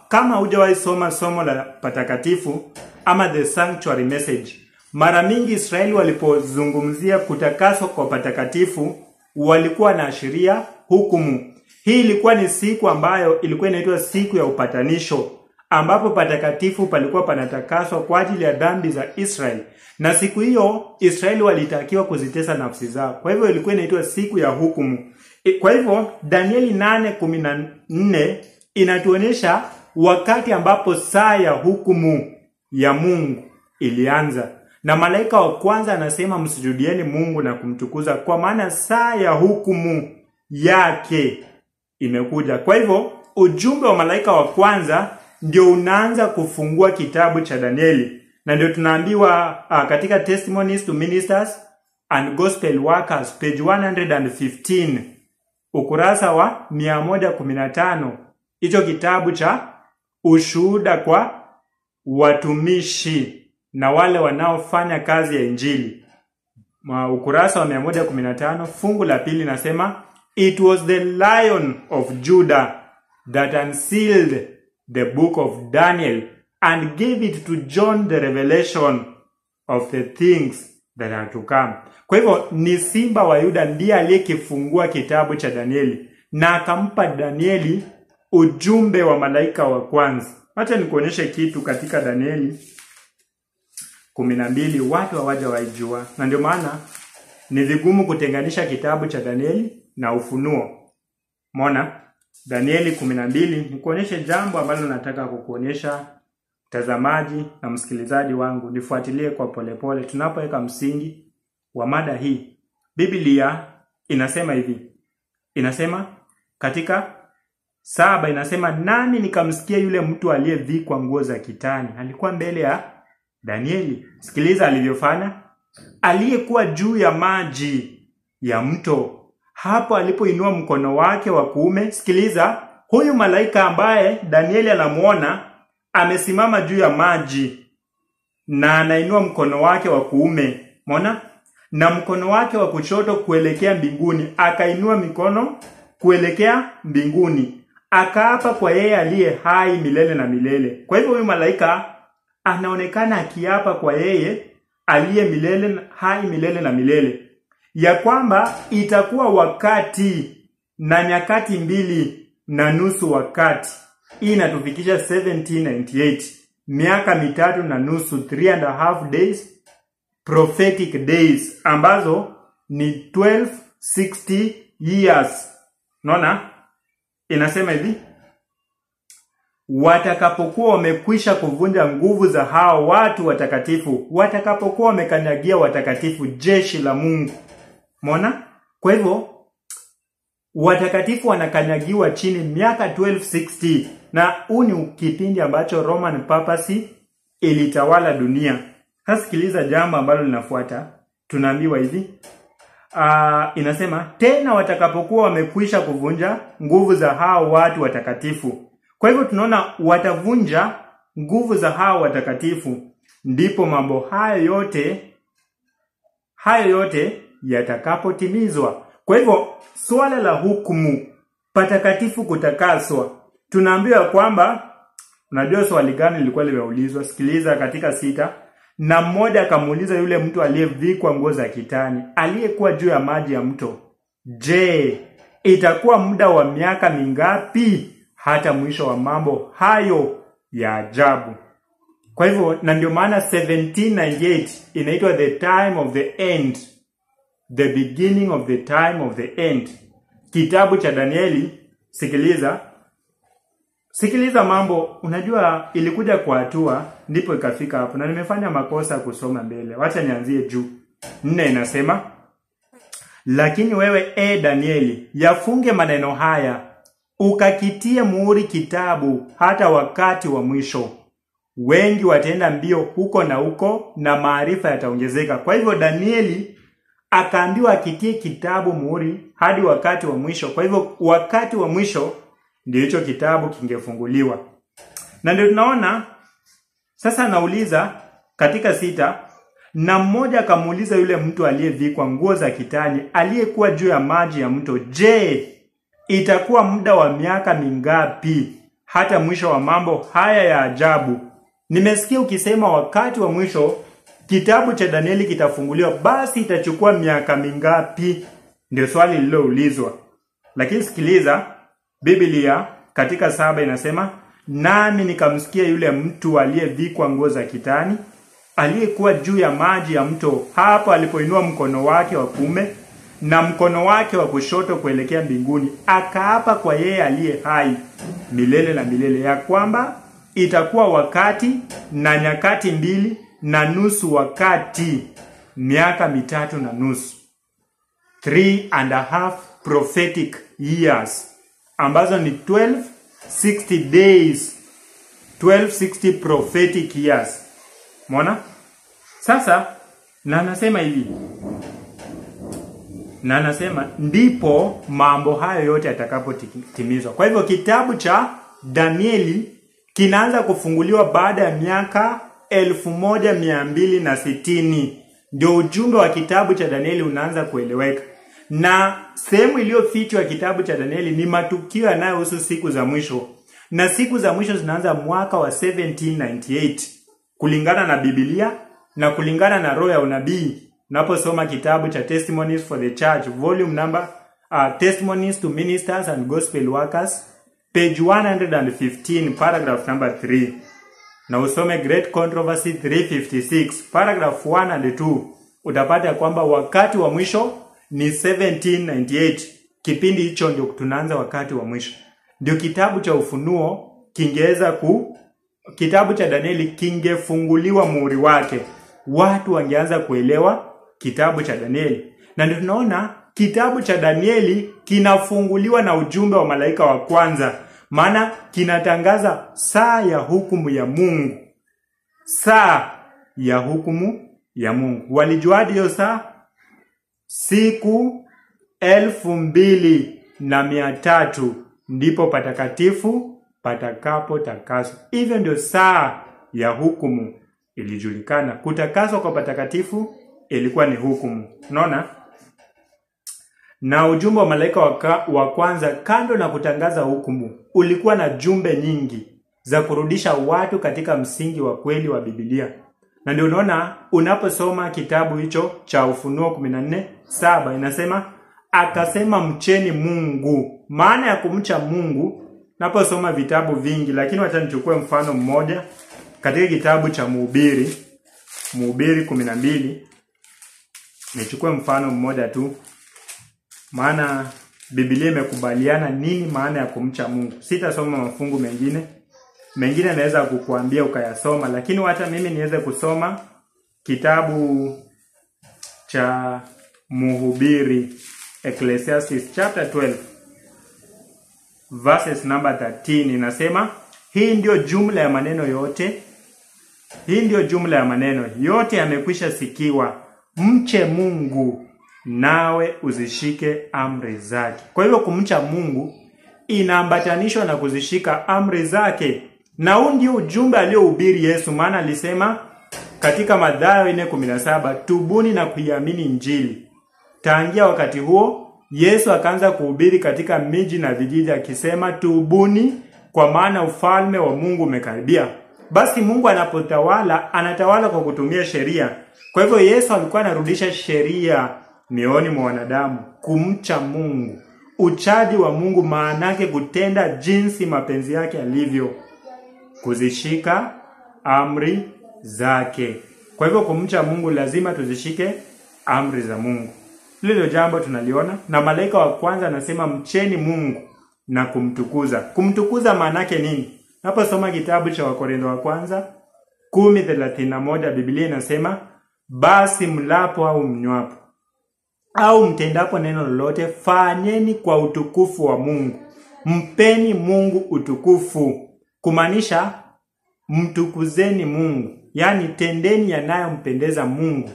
kama hujawahi soma somo la patakatifu ama the sanctuary message, mara mingi Israeli walipozungumzia kutakaswa kwa patakatifu walikuwa na ashiria hukumu. Hii ilikuwa ni siku ambayo ilikuwa inaitwa siku ya upatanisho, ambapo patakatifu palikuwa panatakaswa kwa ajili ya dhambi za Israeli. Na siku hiyo Israeli walitakiwa kuzitesa nafsi zao. Kwa hivyo ilikuwa inaitwa siku ya hukumu. Kwa hivyo Danieli 8:14 inatuonyesha wakati ambapo saa ya hukumu ya Mungu ilianza. Na malaika wa kwanza anasema, msujudieni Mungu na kumtukuza, kwa maana saa ya hukumu yake imekuja. Kwa hivyo ujumbe wa malaika wa kwanza ndio unaanza kufungua kitabu cha Danieli. Na ndio tunaambiwa katika Testimonies to Ministers and Gospel Workers page 115 ukurasa wa 115, hicho kitabu cha ushuhuda kwa watumishi na wale wanaofanya kazi ya injili. Ukurasa wa 115 fungu la pili nasema, it was the Lion of Judah that unsealed the book of Daniel and gave it to John the revelation of the things that are to come. Kwa hivyo ni simba wa Yuda ndiye aliyekifungua kitabu cha Danieli na akampa Danieli ujumbe wa malaika wa kwanza. Acha nikuonyeshe kitu katika Danieli 12 watu hawaja waijua. Na ndio maana ni vigumu kutenganisha kitabu cha Danieli na Ufunuo. Umeona? Danieli 12 nikuonyeshe jambo ambalo nataka kukuonyesha mtazamaji na msikilizaji wangu. Nifuatilie kwa polepole tunapoweka msingi wa mada hii. Biblia inasema hivi. Inasema katika 7 inasema, nami nikamsikia yule mtu aliyevikwa nguo za kitani. Alikuwa mbele ya Danieli. Sikiliza alivyofanya. Aliyekuwa juu ya maji ya mto. Hapo alipoinua mkono wake wa kuume. Sikiliza, huyu malaika ambaye Danieli anamuona amesimama juu ya maji na anainua mkono wake wa kuume. Umeona? Na mkono wake wa kushoto kuelekea mbinguni. Akainua mikono kuelekea mbinguni. Akaapa kwa yeye aliye hai milele na milele. Kwa hivyo huyu malaika anaonekana akiapa kwa yeye aliye milele hai milele na milele, ya kwamba itakuwa wakati na nyakati 2.5 wakati. Hii inatufikisha 1798, miaka 3.5, 3.5 days, prophetic days, ambazo ni 1260 years. Unaona? Inasema hivi, watakapokuwa wamekwisha kuvunja nguvu za hao watu watakatifu, watakapokuwa wamekanyagia watakatifu, jeshi la Mungu. Umeona? Kwa hivyo watakatifu wanakanyagiwa chini miaka 1260, na huu ni kipindi ambacho Roman papacy ilitawala dunia. Sasa sikiliza jambo ambalo linafuata. Tunaambiwa hivi, inasema tena watakapokuwa wamekwisha kuvunja nguvu za hao watu watakatifu. Kwa hivyo tunaona watavunja nguvu za hao watakatifu, ndipo mambo hayo yote yatakapotimizwa. Kwa hivyo swala la hukumu, patakatifu kutakaswa, tunaambiwa kwamba, unajua swali gani lilikuwa limeulizwa? Sikiliza katika 6. Na mmoja akamuuliza yule mtu aliyevikwa nguo za kitani, aliyekuwa juu ya maji ya mto, je, itakuwa muda wa miaka mingapi hata mwisho wa mambo hayo ya ajabu? Kwa hivyo, na ndio maana 1798 inaitwa the time of the end, the beginning of the time of the end. Kitabu cha Danieli, sikiliza mambo. Unajua ilikuja kwa hatua ndipo ikafika hapo, na nimefanya makosa kusoma mbele. Wacha nianzie juu. 4 inasema, lakini wewe Danieli, yafunge maneno haya, ukakitie muhuri kitabu hata wakati wa mwisho. Wengi wataenda mbio huko na huko, na maarifa yataongezeka. Kwa hivyo Danieli akaambiwa akitie kitabu muhuri hadi wakati wa mwisho. Kwa hivyo wakati wa mwisho ndio hicho kitabu kingefunguliwa. Na ndio tunaona sasa. Nauliza katika 6, na mmoja akamuuliza yule mtu aliyevikwa nguo za kitani, aliyekuwa juu ya maji ya mto, je, itakuwa muda wa miaka mingapi hata mwisho wa mambo haya ya ajabu? Nimesikia ukisema wakati wa mwisho kitabu cha Danieli kitafunguliwa, basi itachukua miaka mingapi? Ndio swali lililoulizwa. Lakini sikiliza, Biblia katika 7 inasema, nami nikamsikia yule mtu aliyevikwa nguo za kitani, aliyekuwa juu ya maji ya mto, hapo alipoinua mkono wake wa kuume na mkono wake wa kushoto kuelekea mbinguni, akaapa kwa yeye aliye hai milele na milele, ya kwamba itakuwa wakati na nyakati 2.5 wakati, miaka 3.5, 3.5 prophetic years, ambazo ni 1260 days, 1260 prophetic years. Umeona? Sasa na anasema hivi, na anasema ndipo mambo hayo yote yatakapotimizwa. Kwa hivyo kitabu cha Danieli kinaanza kufunguliwa baada ya miaka 1260. Ndio ujumbe wa kitabu cha Danieli unaanza kueleweka. Na sehemu iliyofichwa kitabu cha Danieli ni matukio yanayohusu siku za mwisho. Na siku za mwisho zinaanza mwaka wa 1798 kulingana na Biblia na kulingana na roho ya unabii. Naposoma kitabu cha Testimonies for the Church, volume number Testimonies to Ministers and Gospel Workers, page 115, paragraph number 3. Na usome Great Controversy 356, paragraph 1 and 2. Utapata kwamba wakati wa mwisho ni 1798. Kipindi hicho ndio tunaanza wakati wa mwisho. Ndio kitabu cha Ufunuo kitabu cha Danieli kingefunguliwa muhuri wake. Watu wangeanza kuelewa kitabu cha Danieli. Na ndio tunaona kitabu cha Danieli kinafunguliwa na ujumbe wa malaika wa kwanza. Maana kinatangaza saa ya hukumu ya Mungu. Saa ya hukumu ya Mungu. Walijuaje hiyo saa? Siku 2300 ndipo patakatifu patakapo takaswa. Hivyo ndio saa ya hukumu ilijulikana. Kutakaswa kwa patakatifu ilikuwa ni hukumu. Unaona? Na ujumbe wa malaika wa kwanza, kando na kutangaza hukumu, ulikuwa na jumbe nyingi za kurudisha watu katika msingi wa kweli wa Biblia. Na ndio unaona unaposoma kitabu hicho cha Ufunuo 14:7 inasema akasema mcheni Mungu. Maana ya kumcha Mungu, naposoma vitabu vingi, lakini wacha nichukue mfano mmoja katika kitabu cha Mhubiri 12. Nichukue mfano mmoja tu. Maana Biblia imekubaliana nini maana ya kumcha Mungu. Sitasoma mafungu mengine. Mengine naweza kukuambia ukayasoma, lakini wacha mimi niweze kusoma kitabu cha Mhubiri, Ecclesiastes chapter 12 verses number 13 inasema, hii ndio jumla ya maneno yote. Hii ndio jumla ya maneno yote yamekwisha sikiwa. Mche Mungu nawe uzishike amri zake. Kwa hivyo kumcha Mungu inaambatanishwa na kuzishika amri zake. Na huu ndio ujumbe aliohubiri Yesu, maana alisema katika Mathayo 4:17, tubuni na kuiamini Injili. Tangia wakati huo Yesu akaanza kuhubiri katika miji na vijiji akisema, tubuni kwa maana ufalme wa Mungu umekaribia. Basi Mungu anapotawala, anatawala kwa kutumia sheria. Kwa hivyo Yesu alikuwa anarudisha sheria mioyoni mwa wanadamu. Kumcha Mungu, uchaji wa Mungu, maana yake kutenda jinsi mapenzi yake yalivyo, kuzishika amri zake. Kwa hivyo kumcha Mungu lazima tuzishike amri za Mungu. Lilo jambo tunaliona, na malaika wa kwanza anasema mcheni Mungu na kumtukuza. Kumtukuza maana yake nini? Naposoma kitabu cha Wakorintho wa kwanza 10:31, Biblia inasema, basi mlapo au mnywapo au mtendapo neno lolote, fanyeni kwa utukufu wa Mungu. Mpeni Mungu utukufu. Kumaanisha mtukuzeni Mungu. Yani tendeni yanayompendeza Mungu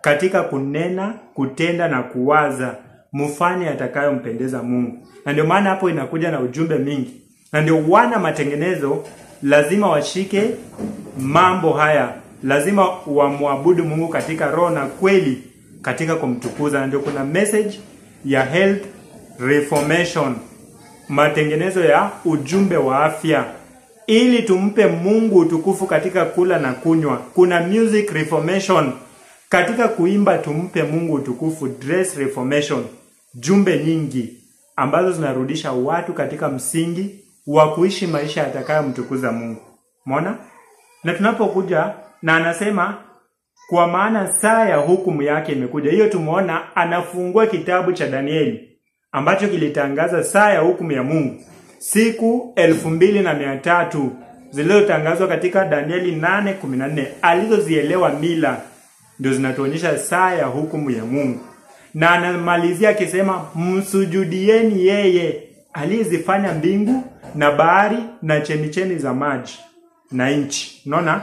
katika kunena, kutenda na kuwaza. Mfanye yatakayompendeza Mungu. Na ndio maana hapo inakuja na ujumbe mingi. Na ndio wana matengenezo lazima washike mambo haya. Lazima wamwabudu Mungu katika roho na kweli katika kumtukuza. Na ndio kuna message ya health reformation, matengenezo ya ujumbe wa afya, ili tumpe Mungu utukufu katika kula na kunywa. Kuna music reformation, katika kuimba tumpe Mungu utukufu. Dress reformation, jumbe nyingi ambazo zinarudisha watu katika msingi wa kuishi maisha yatakayomtukuza Mungu. Umeona? Na tunapokuja na anasema kwa maana saa ya hukumu yake imekuja. Hiyo tumeona anafungua kitabu cha Danieli ambacho kilitangaza saa ya hukumu ya Mungu. Siku 2300 zilizotangazwa katika Danieli 8:14 alizozielewa mila ndio zinatuonyesha saa ya hukumu ya Mungu. Na anamalizia akisema msujudieni yeye aliyezifanya mbingu na bahari na chemichemi za maji na nchi. Unaona?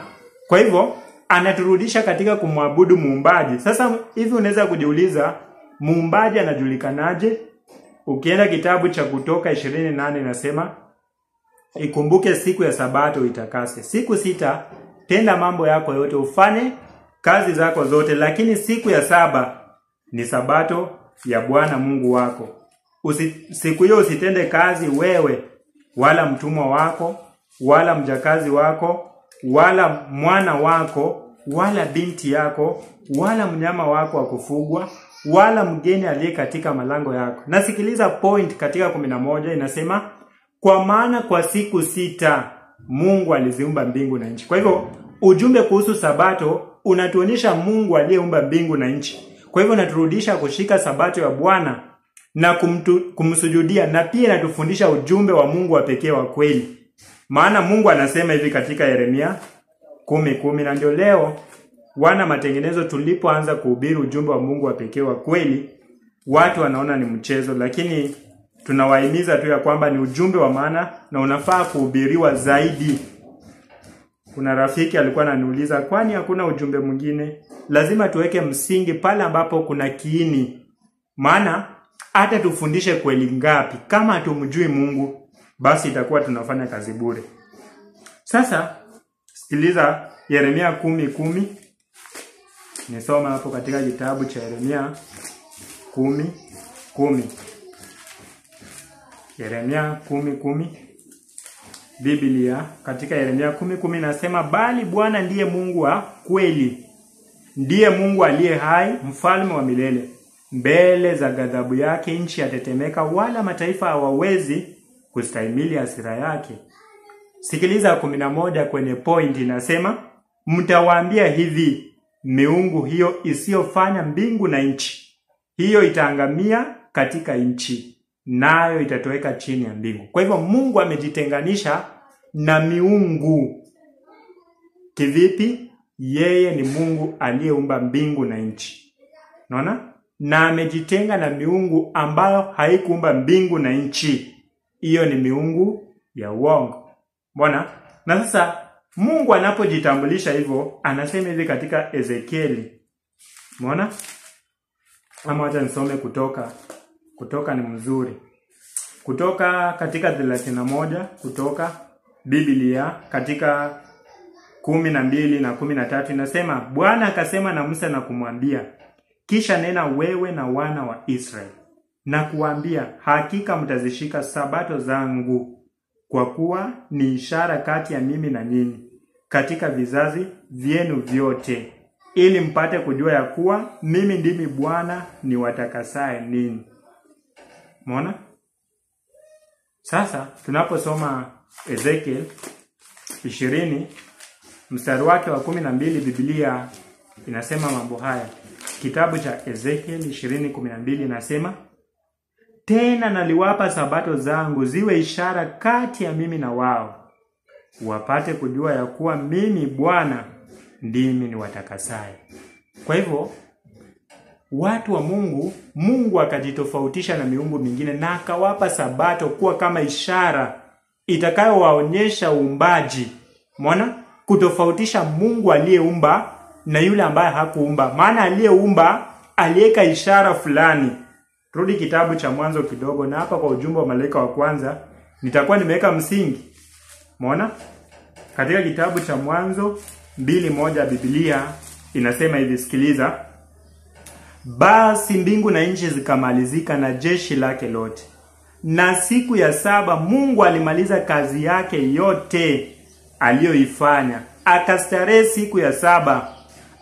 Kwa hivyo anaturudisha katika kumwabudu muumbaji. Sasa hivi unaweza kujiuliza muumbaji anajulikanaje? Ukienda kitabu cha Kutoka 28 inasema, ikumbuke siku ya Sabato itakase. Siku 6 tenda mambo yako yote, ufanye kazi zako zote, lakini siku ya 7 ni Sabato ya Bwana Mungu wako. Siku hiyo usitende kazi wewe, wala mtumwa wako, wala mjakazi wako, wala mwana wako, wala binti yako, wala mnyama wako wa kufugwa, wala mgeni aliye katika malango yako. Nasikiliza point katika 11 inasema, kwa maana kwa siku 6 Mungu aliziumba mbingu na nchi. Kwa hivyo ujumbe kuhusu Sabato unatuonyesha Mungu aliyeumba mbingu na nchi. Kwa hivyo naturudisha kushika Sabato ya Bwana na kumsujudia, na pia inatufundisha ujumbe wa Mungu wa pekee wa kweli. Maana Mungu anasema hivi katika Yeremia 10:10, na ndio leo wana matengenezo tulipoanza kuhubiri ujumbe wa Mungu wa pekee wa kweli, watu wanaona ni mchezo, lakini tunawahimiza tu ya kwamba ni ujumbe wa maana na unafaa kuhubiriwa zaidi. Kuna rafiki alikuwa ananiuliza, kwani hakuna ujumbe mwingine? Lazima tuweke msingi pale ambapo kuna kiini. Maana hata tufundishe kweli ngapi, kama hatumjui Mungu, basi itakuwa tunafanya kazi bure. Sasa sikiliza Yeremia 10:10. Nisoma hapo katika kitabu cha Yeremia 10:10. Yeremia 10:10. Biblia katika Yeremia 10:10 nasema, bali Bwana ndiye Mungu wa kweli, ndiye Mungu aliye hai, mfalme wa milele. Mbele za ghadhabu yake nchi yatetemeka, wala mataifa hawawezi kustahimili hasira yake. Sikiliza 11 kwenye point inasema, mtawaambia hivi, miungu hiyo isiyofanya mbingu na nchi, hiyo itaangamia katika nchi, nayo itatoweka chini ya mbingu. Kwa hivyo Mungu amejitenganisha na miungu. Kivipi? Yeye ni Mungu aliyeumba mbingu na nchi. Unaona? Na amejitenga na miungu ambayo haikuumba mbingu na nchi. Hiyo ni miungu ya uongo. Mbona? Na sasa Mungu anapojitambulisha hivyo, anasema hivi katika Ezekieli. Umeona? Ama acha nisome Kutoka ni mzuri. Kutoka katika 31, Kutoka Biblia katika 12 na 13 inasema, Bwana akasema na Musa na kumwambia, kisha nena wewe na wana wa Israeli na kuambia, hakika mtazishika Sabato zangu, kwa kuwa ni ishara kati ya mimi na ninyi katika vizazi vyenu vyote, ili mpate kujua ya kuwa mimi ndimi Bwana niwatakasaye ninyi. Umeona? Sasa tunaposoma Ezekiel 20 mstari wake wa 12, Biblia inasema mambo haya. Kitabu cha Ezekiel 20:12 inasema, tena naliwapa Sabato zangu ziwe ishara kati ya mimi na wao, wapate kujua ya kuwa mimi Bwana ndimi niwatakasaye. Kwa hivyo watu wa Mungu akajitofautisha na miungu mingine na akawapa Sabato kuwa kama ishara itakayowaonyesha uumbaji. Umeona? Kutofautisha Mungu aliyeumba na yule ambaye hakuumba. Maana aliyeumba aliweka ishara fulani. Rudi kitabu cha Mwanzo kidogo, na hapa kwa ujumbe wa malaika wa kwanza nitakuwa nimeweka msingi. Umeona? Katika kitabu cha Mwanzo 2:1 Biblia inasema hivi, sikiliza. Basi mbingu na nchi zikamalizika na jeshi lake lote. Na siku ya 7 Mungu alimaliza kazi yake yote aliyoifanya. Akastarehe siku ya 7,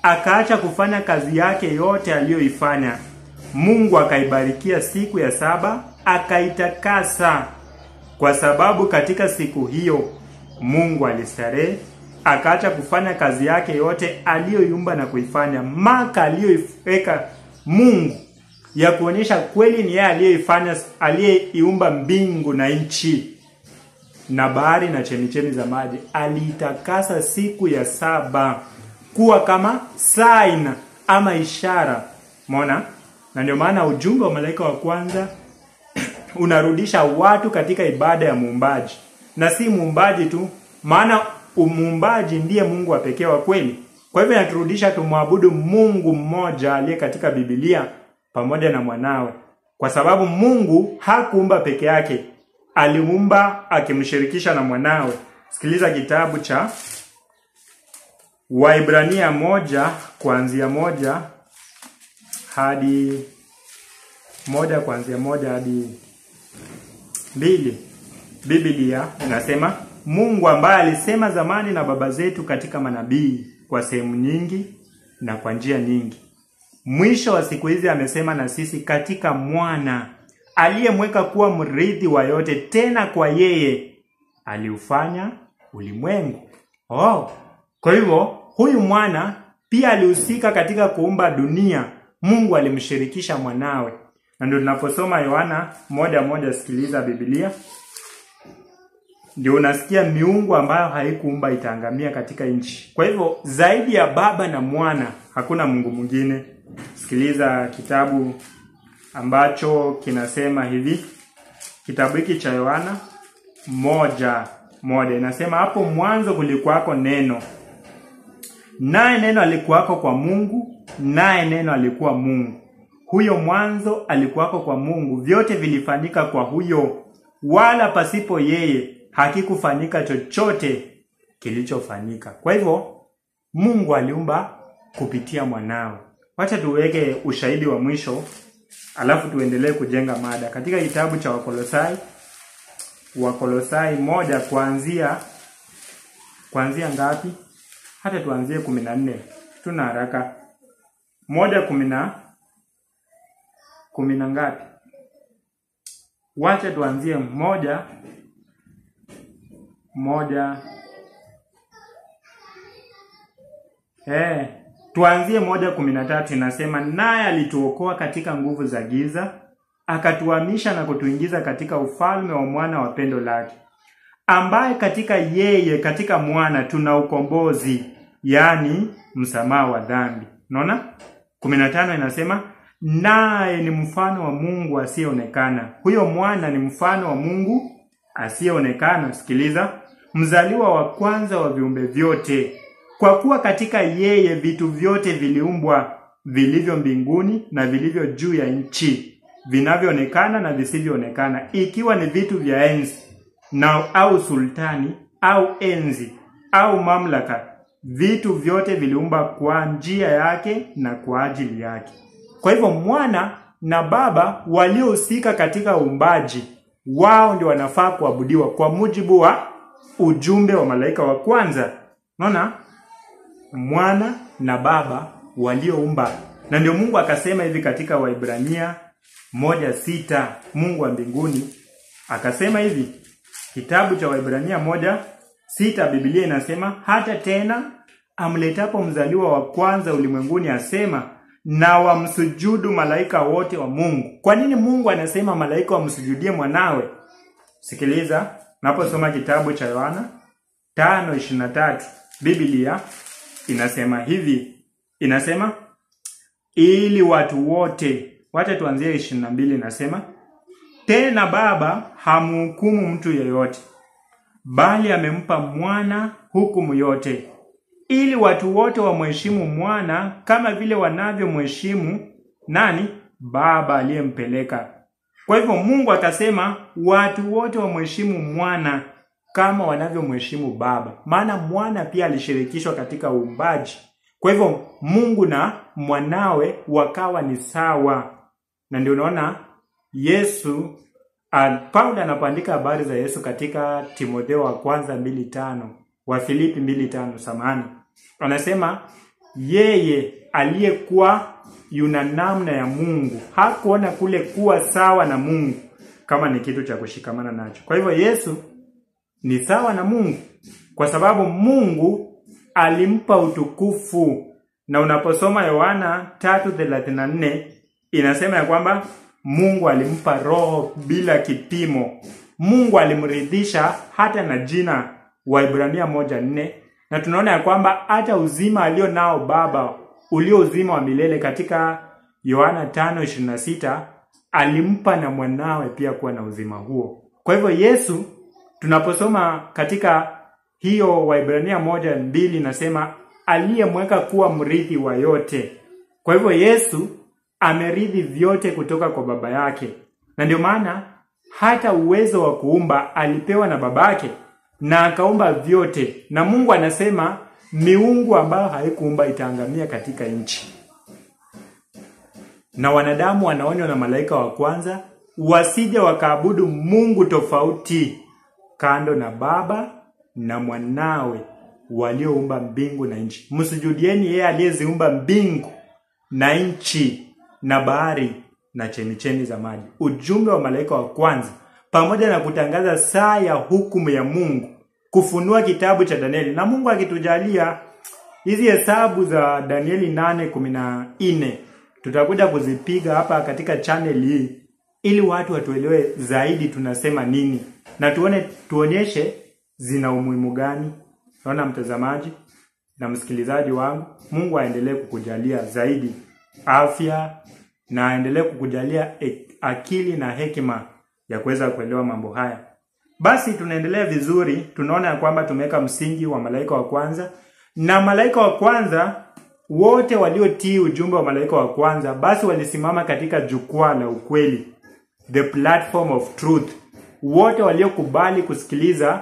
akaacha kufanya kazi yake yote aliyoifanya. Mungu akaibarikia siku ya 7, akaitakasa, kwa sababu katika siku hiyo Mungu alistarehe, akaacha kufanya kazi yake yote aliyoiumba na kuifanya. Maka aliyoiweka Mungu ya kuonyesha kweli ni yeye aliyeifanya, aliyeiumba mbingu na nchi na bahari na chemichemi za maji. Aliitakasa siku ya 7 kuwa kama sign ama ishara. Umeona? Na ndio maana ujumbe wa malaika wa kwanza unarudisha watu katika ibada ya muumbaji. Na si muumbaji tu, maana muumbaji ndiye Mungu wa pekee wa kweli. Kwa hivyo inaturudisha tumwabudu Mungu mmoja aliye katika Biblia pamoja na mwanawe. Kwa sababu Mungu hakuumba peke yake, aliumba akimshirikisha na mwanawe. Sikiliza kitabu cha Waibrania 1 kuanzia 1 hadi moja kuanzia 1 hadi 2. Biblia inasema Mungu ambaye alisema zamani na baba zetu katika manabii kwa sehemu nyingi na kwa njia nyingi, mwisho wa siku hizi amesema na sisi katika mwana aliyemweka kuwa mrithi wa yote, tena kwa yeye aliufanya ulimwengu. Kwa hivyo huyu mwana pia alihusika katika kuumba dunia. Mungu alimshirikisha mwanawe. Na ndio tunaposoma Yohana 1:1, sikiliza Biblia. Ndio unasikia miungu ambayo haikuumba itaangamia katika nchi. Kwa hivyo zaidi ya baba na mwana hakuna Mungu mwingine. Sikiliza kitabu ambacho kinasema hivi. Kitabu hiki cha Yohana 1:1 inasema hapo mwanzo kulikuwako neno. Naye neno alikuwako kwa Mungu, naye neno alikuwa Mungu. Huyo mwanzo alikuwako kwa Mungu. Vyote vilifanyika kwa huyo, wala pasipo yeye hakikufanyika chochote kilichofanyika. Kwa hivyo Mungu aliumba kupitia mwanawe. Wacha tuweke ushahidi wa mwisho, alafu tuendelee kujenga mada. Katika kitabu cha Wakolosai 1 kuanzia ngapi? Hata tuanzie 14. Tuna haraka. 10 ngapi? Wacha tuanzie 1 tuanzie 1:13 inasema naye alituokoa katika nguvu za giza, akatuhamisha na kutuingiza katika ufalme wa mwana wa pendo lake, ambaye katika yeye, katika mwana tuna ukombozi, yani msamaha wa dhambi. Unaona? 15 inasema naye ni mfano wa Mungu asiyeonekana. Huyo mwana ni mfano wa Mungu asiyeonekana. Sikiliza, mzaliwa wa kwanza wa viumbe vyote, kwa kuwa katika yeye vitu vyote viliumbwa, vilivyo mbinguni na vilivyo juu ya nchi, vinavyoonekana na visivyoonekana, ikiwa ni vitu vya enzi na au sultani au enzi au mamlaka. Vitu vyote viliumba kwa njia yake na kwa ajili yake. Kwa hivyo mwana na baba waliohusika katika uumbaji, wao ndio wanafaa kuabudiwa kwa mujibu wa ujumbe wa malaika wa kwanza. Unaona? Mwana na baba walioumba. Na ndio Mungu akasema hivi katika Waibrania 1:6, Mungu wa mbinguni akasema hivi. Kitabu cha Waibrania 1:6, Biblia inasema hata tena amletapo mzaliwa wa kwanza ulimwenguni asema na wamsujudu malaika wote wa Mungu. Kwa nini Mungu anasema malaika wamsujudie mwanawe? Sikiliza, naposoma kitabu cha Yohana 5:23, Biblia inasema hivi. Inasema ili watu wote. Wacha tuanzie 22, inasema tena baba hamhukumu mtu yeyote, bali amempa mwana hukumu yote, ili watu wote wamheshimu mwana kama vile wanavyomheshimu nani? Baba aliyempeleka. Kwa hivyo Mungu akasema watu wote wamheshimu mwana kama wanavyomheshimu baba. Maana mwana pia alishirikishwa katika uumbaji. Kwa hivyo Mungu na mwanawe wakawa ni sawa. Na ndio unaona Yesu, Paulo anapoandika habari za Yesu katika Timotheo wa kwanza 2:5, wa Filipi 2:5 samahani. Anasema yeye aliyekuwa yuna namna ya Mungu hakuona kule kuwa sawa na Mungu kama ni kitu cha kushikamana nacho. Kwa hivyo Yesu ni sawa na Mungu kwa sababu Mungu alimpa utukufu. Na unaposoma Yohana 3:34 inasema ya kwamba Mungu alimpa roho bila kipimo. Mungu alimridhisha hata na jina, Waibrania 1:4. Na tunaona ya kwamba hata uzima alio nao baba, ulio uzima wa milele, katika Yohana 5:26 alimpa na mwanawe pia kuwa na uzima huo. Kwa hivyo Yesu, tunaposoma katika hiyo Waibrania 1:2 nasema aliyemweka kuwa mrithi wa yote. Kwa hivyo Yesu amerithi vyote kutoka kwa baba yake. Na ndio maana hata uwezo wa kuumba alipewa na babake na akaumba vyote. Na Mungu anasema miungu ambayo haikuumba itaangamia katika nchi. Na wanadamu wanaonywa na malaika wa kwanza wasije wakaabudu Mungu tofauti kando na Baba na Mwanawe walioumba mbingu na nchi. Msujudieni yeye aliyeziumba mbingu na nchi na bahari na chemichemi za maji. Ujumbe wa malaika wa kwanza, pamoja na kutangaza saa ya hukumu ya Mungu, kufunua kitabu cha Danieli. Na Mungu akitujalia hizi hesabu za Danieli 8:14 tutakuja kuzipiga hapa katika channel hii, ili watu watuelewe zaidi tunasema nini na tuonyeshe zina umuhimu gani. Naona mtazamaji na msikilizaji wangu, Mungu aendelee kukujalia zaidi afya na aendelee kukujalia akili na hekima ya kuweza kuelewa mambo haya. Basi tunaendelea vizuri, tunaona kwamba tumeweka msingi wa malaika wa kwanza, na malaika wa kwanza wote waliotii ujumbe wa malaika wa kwanza basi walisimama katika jukwaa la ukweli, the platform of truth. Wote waliokubali kusikiliza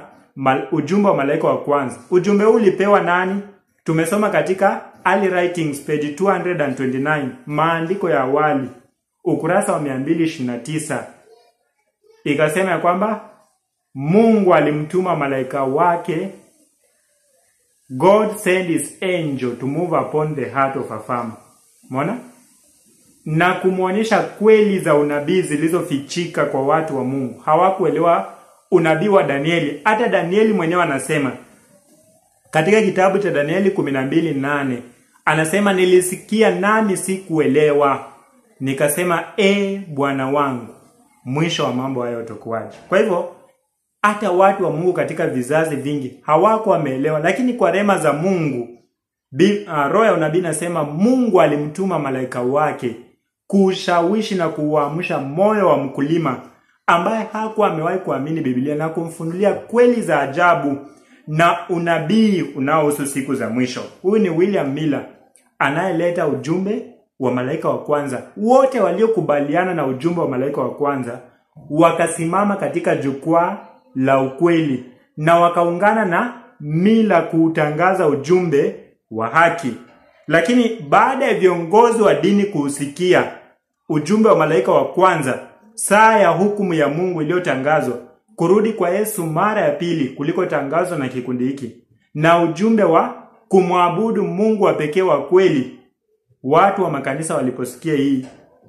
ujumbe wa malaika wa kwanza. Ujumbe huu ulipewa nani? Tumesoma katika Early Writings page 229, maandiko ya awali, ukurasa wa 229. Ikasema ya kwamba Mungu alimtuma malaika wake, God sent his angel to move upon the heart of a farmer. Umeona? Na kumuonyesha kweli za unabii zilizofichika kwa watu wa Mungu. Hawakuelewa unabii wa Danieli. Hata Danieli mwenyewe anasema katika kitabu cha Danieli 12:8, anasema nilisikia nami sikuelewa, nikasema Bwana wangu, mwisho wa mambo hayo utakuwaje? Kwa hivyo hata watu wa Mungu katika vizazi vingi hawako wameelewa, lakini kwa rehema za Mungu, roho ya unabii nasema Mungu alimtuma malaika wake kushawishi na kuamsha moyo wa mkulima ambaye hakuwa amewahi kuamini Biblia, na kumfunulia kweli za ajabu na unabii unaohusu siku za mwisho. Huyu ni William Miller anayeleta ujumbe wa malaika wa kwanza. Wote waliokubaliana na ujumbe wa malaika wa kwanza wakasimama katika jukwaa la ukweli na wakaungana na Miller kuutangaza ujumbe wa haki. Lakini baada ya viongozi wa dini kuusikia ujumbe wa malaika wa kwanza, saa ya hukumu ya Mungu iliyotangazwa, kurudi kwa Yesu mara ya pili kuliko tangazo na kikundi hiki, na ujumbe wa kumwabudu Mungu wa pekee wa kweli, watu wa makanisa waliposikia hii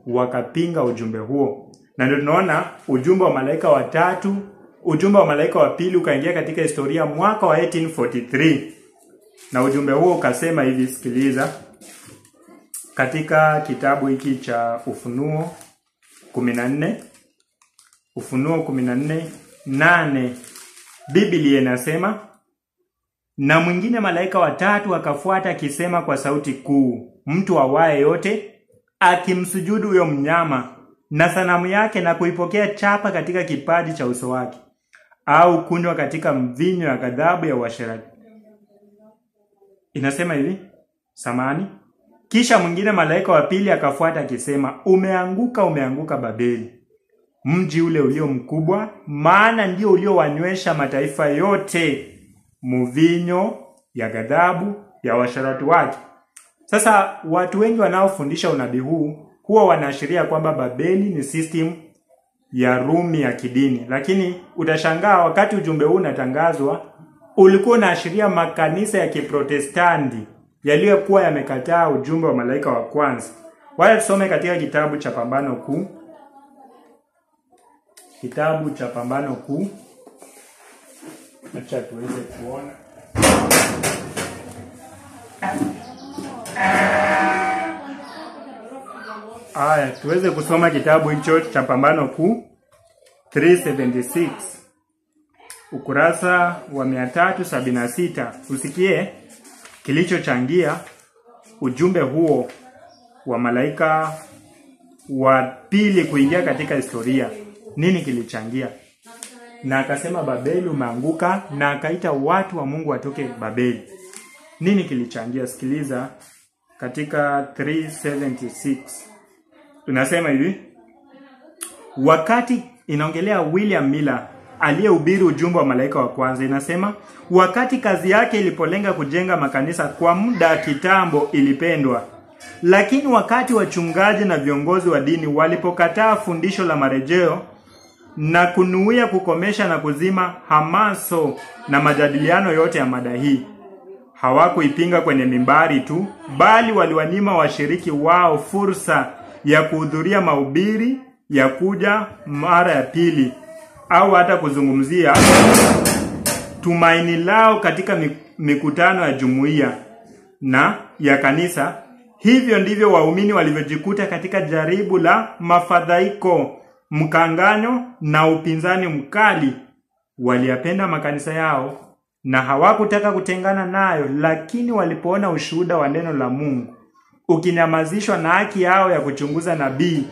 wakapinga ujumbe huo. Na ndio tunaona ujumbe wa malaika wa tatu, ujumbe wa malaika wa pili ukaingia katika historia mwaka wa 1843. Na ujumbe huo ukasema hivi, sikiliza. Katika kitabu hiki cha Ufunuo 14, Ufunuo 14:8, Biblia inasema, na mwingine malaika wa tatu akafuata akisema kwa sauti kuu, mtu awaye yote akimsujudu huyo mnyama na sanamu yake na kuipokea chapa katika kipaji cha uso wake, au kunywa katika mvinyo ya ghadhabu ya uasherati. Inasema hivi, samani. Kisha mwingine malaika wa pili akafuata akisema, umeanguka, umeanguka Babeli, mji ule ulio mkubwa, maana ndio uliowanywesha mataifa yote mvinyo ya ghadhabu ya uasherati wake. Sasa watu wengi wanaofundisha unabii huu huwa wanaashiria kwamba Babeli ni system ya Rumi ya kidini. Lakini utashangaa wakati ujumbe huu unatangazwa, ulikuwa unaashiria makanisa ya Kiprotestanti yaliyokuwa yamekataa ujumbe wa malaika wa kwanza. Wale tusome katika kitabu cha Pambano Kuu. Kitabu cha Pambano Kuu. Acha tuweze kuona. Aya, tuweze kusoma kitabu hicho cha Pambano Kuu 376. Ukurasa wa 376. Usikie kilichochangia ujumbe huo wa malaika wa pili kuingia katika historia. Nini kilichangia? Na akasema Babeli umeanguka, na akaita watu wa Mungu watoke Babeli. Nini kilichangia? Sikiliza katika 376. Tunasema hivi, wakati inaongelea William Miller aliyehubiri ujumbe wa malaika wa kwanza. Inasema wakati kazi yake ilipolenga kujenga makanisa kwa muda kitambo ilipendwa, Lakini wakati wachungaji na viongozi wa dini walipokataa fundisho la marejeo na kunuia kukomesha na kuzima hamaso na majadiliano yote ya mada hii, hawakuipinga kwenye mimbari tu, bali waliwanyima washiriki wao fursa ya kuhudhuria mahubiri ya kuja mara ya pili, au hata kuzungumzia tumaini lao katika mikutano ya jumuiya na ya kanisa. Hivyo ndivyo waumini walivyojikuta katika jaribu la mafadhaiko, mkanganyo na upinzani mkali. Waliyapenda makanisa yao na hawakutaka kutengana nayo, lakini walipoona ushuhuda wa neno la Mungu ukinyamazishwa na haki yao ya kuchunguza nabii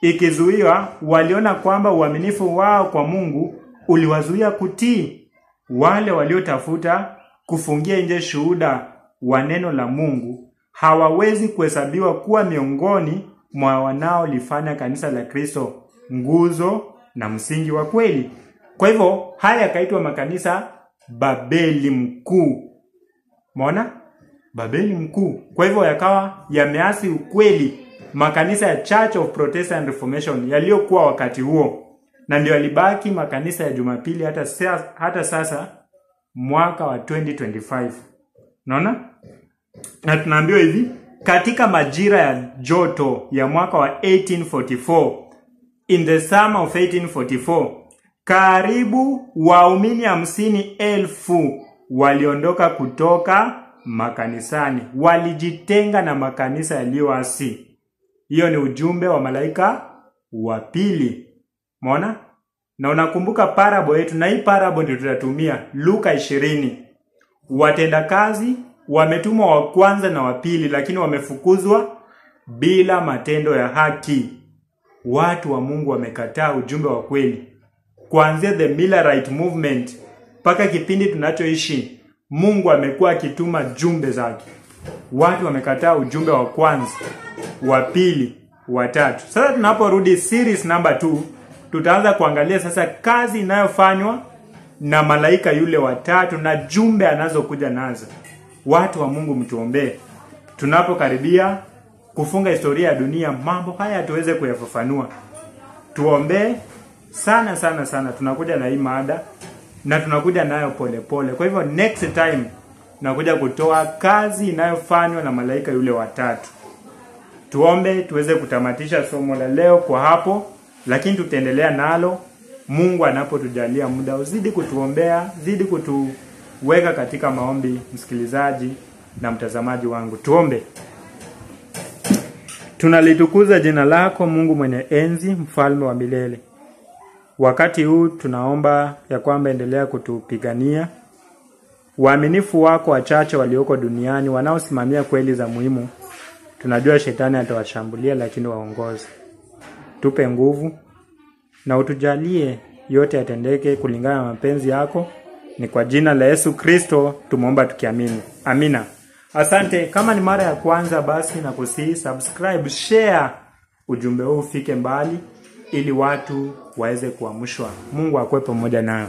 ikizuiwa, waliona kwamba uaminifu wao kwa Mungu uliwazuia kutii. Wale waliotafuta kufungia nje shuhuda wa neno la Mungu hawawezi kuhesabiwa kuwa miongoni mwa wanaolifanya kanisa la Kristo nguzo na msingi wa kweli. Kwa hivyo haya yakaitwa makanisa Babeli mkuu. Umeona? Babeli mkuu. Kwa hivyo yakawa yameasi ukweli makanisa ya Church of Protestant Reformation yaliyokuwa wakati huo, na ndio yalibaki makanisa ya Jumapili hata sasa mwaka wa 2025. Unaona? Na tunaambiwa hivi, katika majira ya joto ya mwaka wa 1844, in the summer of 1844, karibu waumini 50,000 waliondoka kutoka makanisani, walijitenga na makanisa yaliyoasi. Hiyo ni ujumbe wa malaika wa pili. Umeona? Na unakumbuka parable yetu, na hii parable ndio tutatumia Luka 20. Watendakazi wametumwa wa kwanza na wa pili, lakini wamefukuzwa bila matendo ya haki. Watu wa Mungu wamekataa ujumbe wa kweli. Kuanzia the Millerite movement mpaka kipindi tunachoishi, Mungu amekuwa akituma jumbe zake. Watu wamekataa ujumbe wa kwanza, wa pili, wa tatu. Sasa tunaporudi series number 2, tutaanza kuangalia sasa kazi inayofanywa na malaika yule wa tatu na jumbe anazokuja nazo. Watu wa Mungu mtuombee. Tunapokaribia kufunga historia ya dunia, mambo haya tuweze kuyafafanua. Tuombee sana sana sana. Tunakuja na hii mada na tunakuja nayo pole pole. Kwa hivyo next time nakuja kutoa kazi inayofanywa na malaika yule wa tatu. Tuombe tuweze kutamatisha somo la leo kwa hapo, lakini tutaendelea nalo Mungu anapotujalia muda. Uzidi kutuombea, zidi kutuweka katika maombi, msikilizaji na mtazamaji wangu. Tuombe. Tunalitukuza jina lako Mungu mwenye enzi, mfalme wa milele. Wakati huu tunaomba ya kwamba endelea kutupigania. Waaminifu wako wachache walioko duniani wanaosimamia kweli za muhimu, tunajua shetani atawashambulia, lakini waongoze. Tupe nguvu na utujalie yote yatendeke kulingana na mapenzi yako. Ni kwa jina la Yesu Kristo tumeomba tukiamini. Amina. Asante. Kama ni mara ya kwanza, basi na kusihi subscribe, share ujumbe huu ufike mbali ili watu waweze kuamshwa. Mungu akuwe pamoja nao.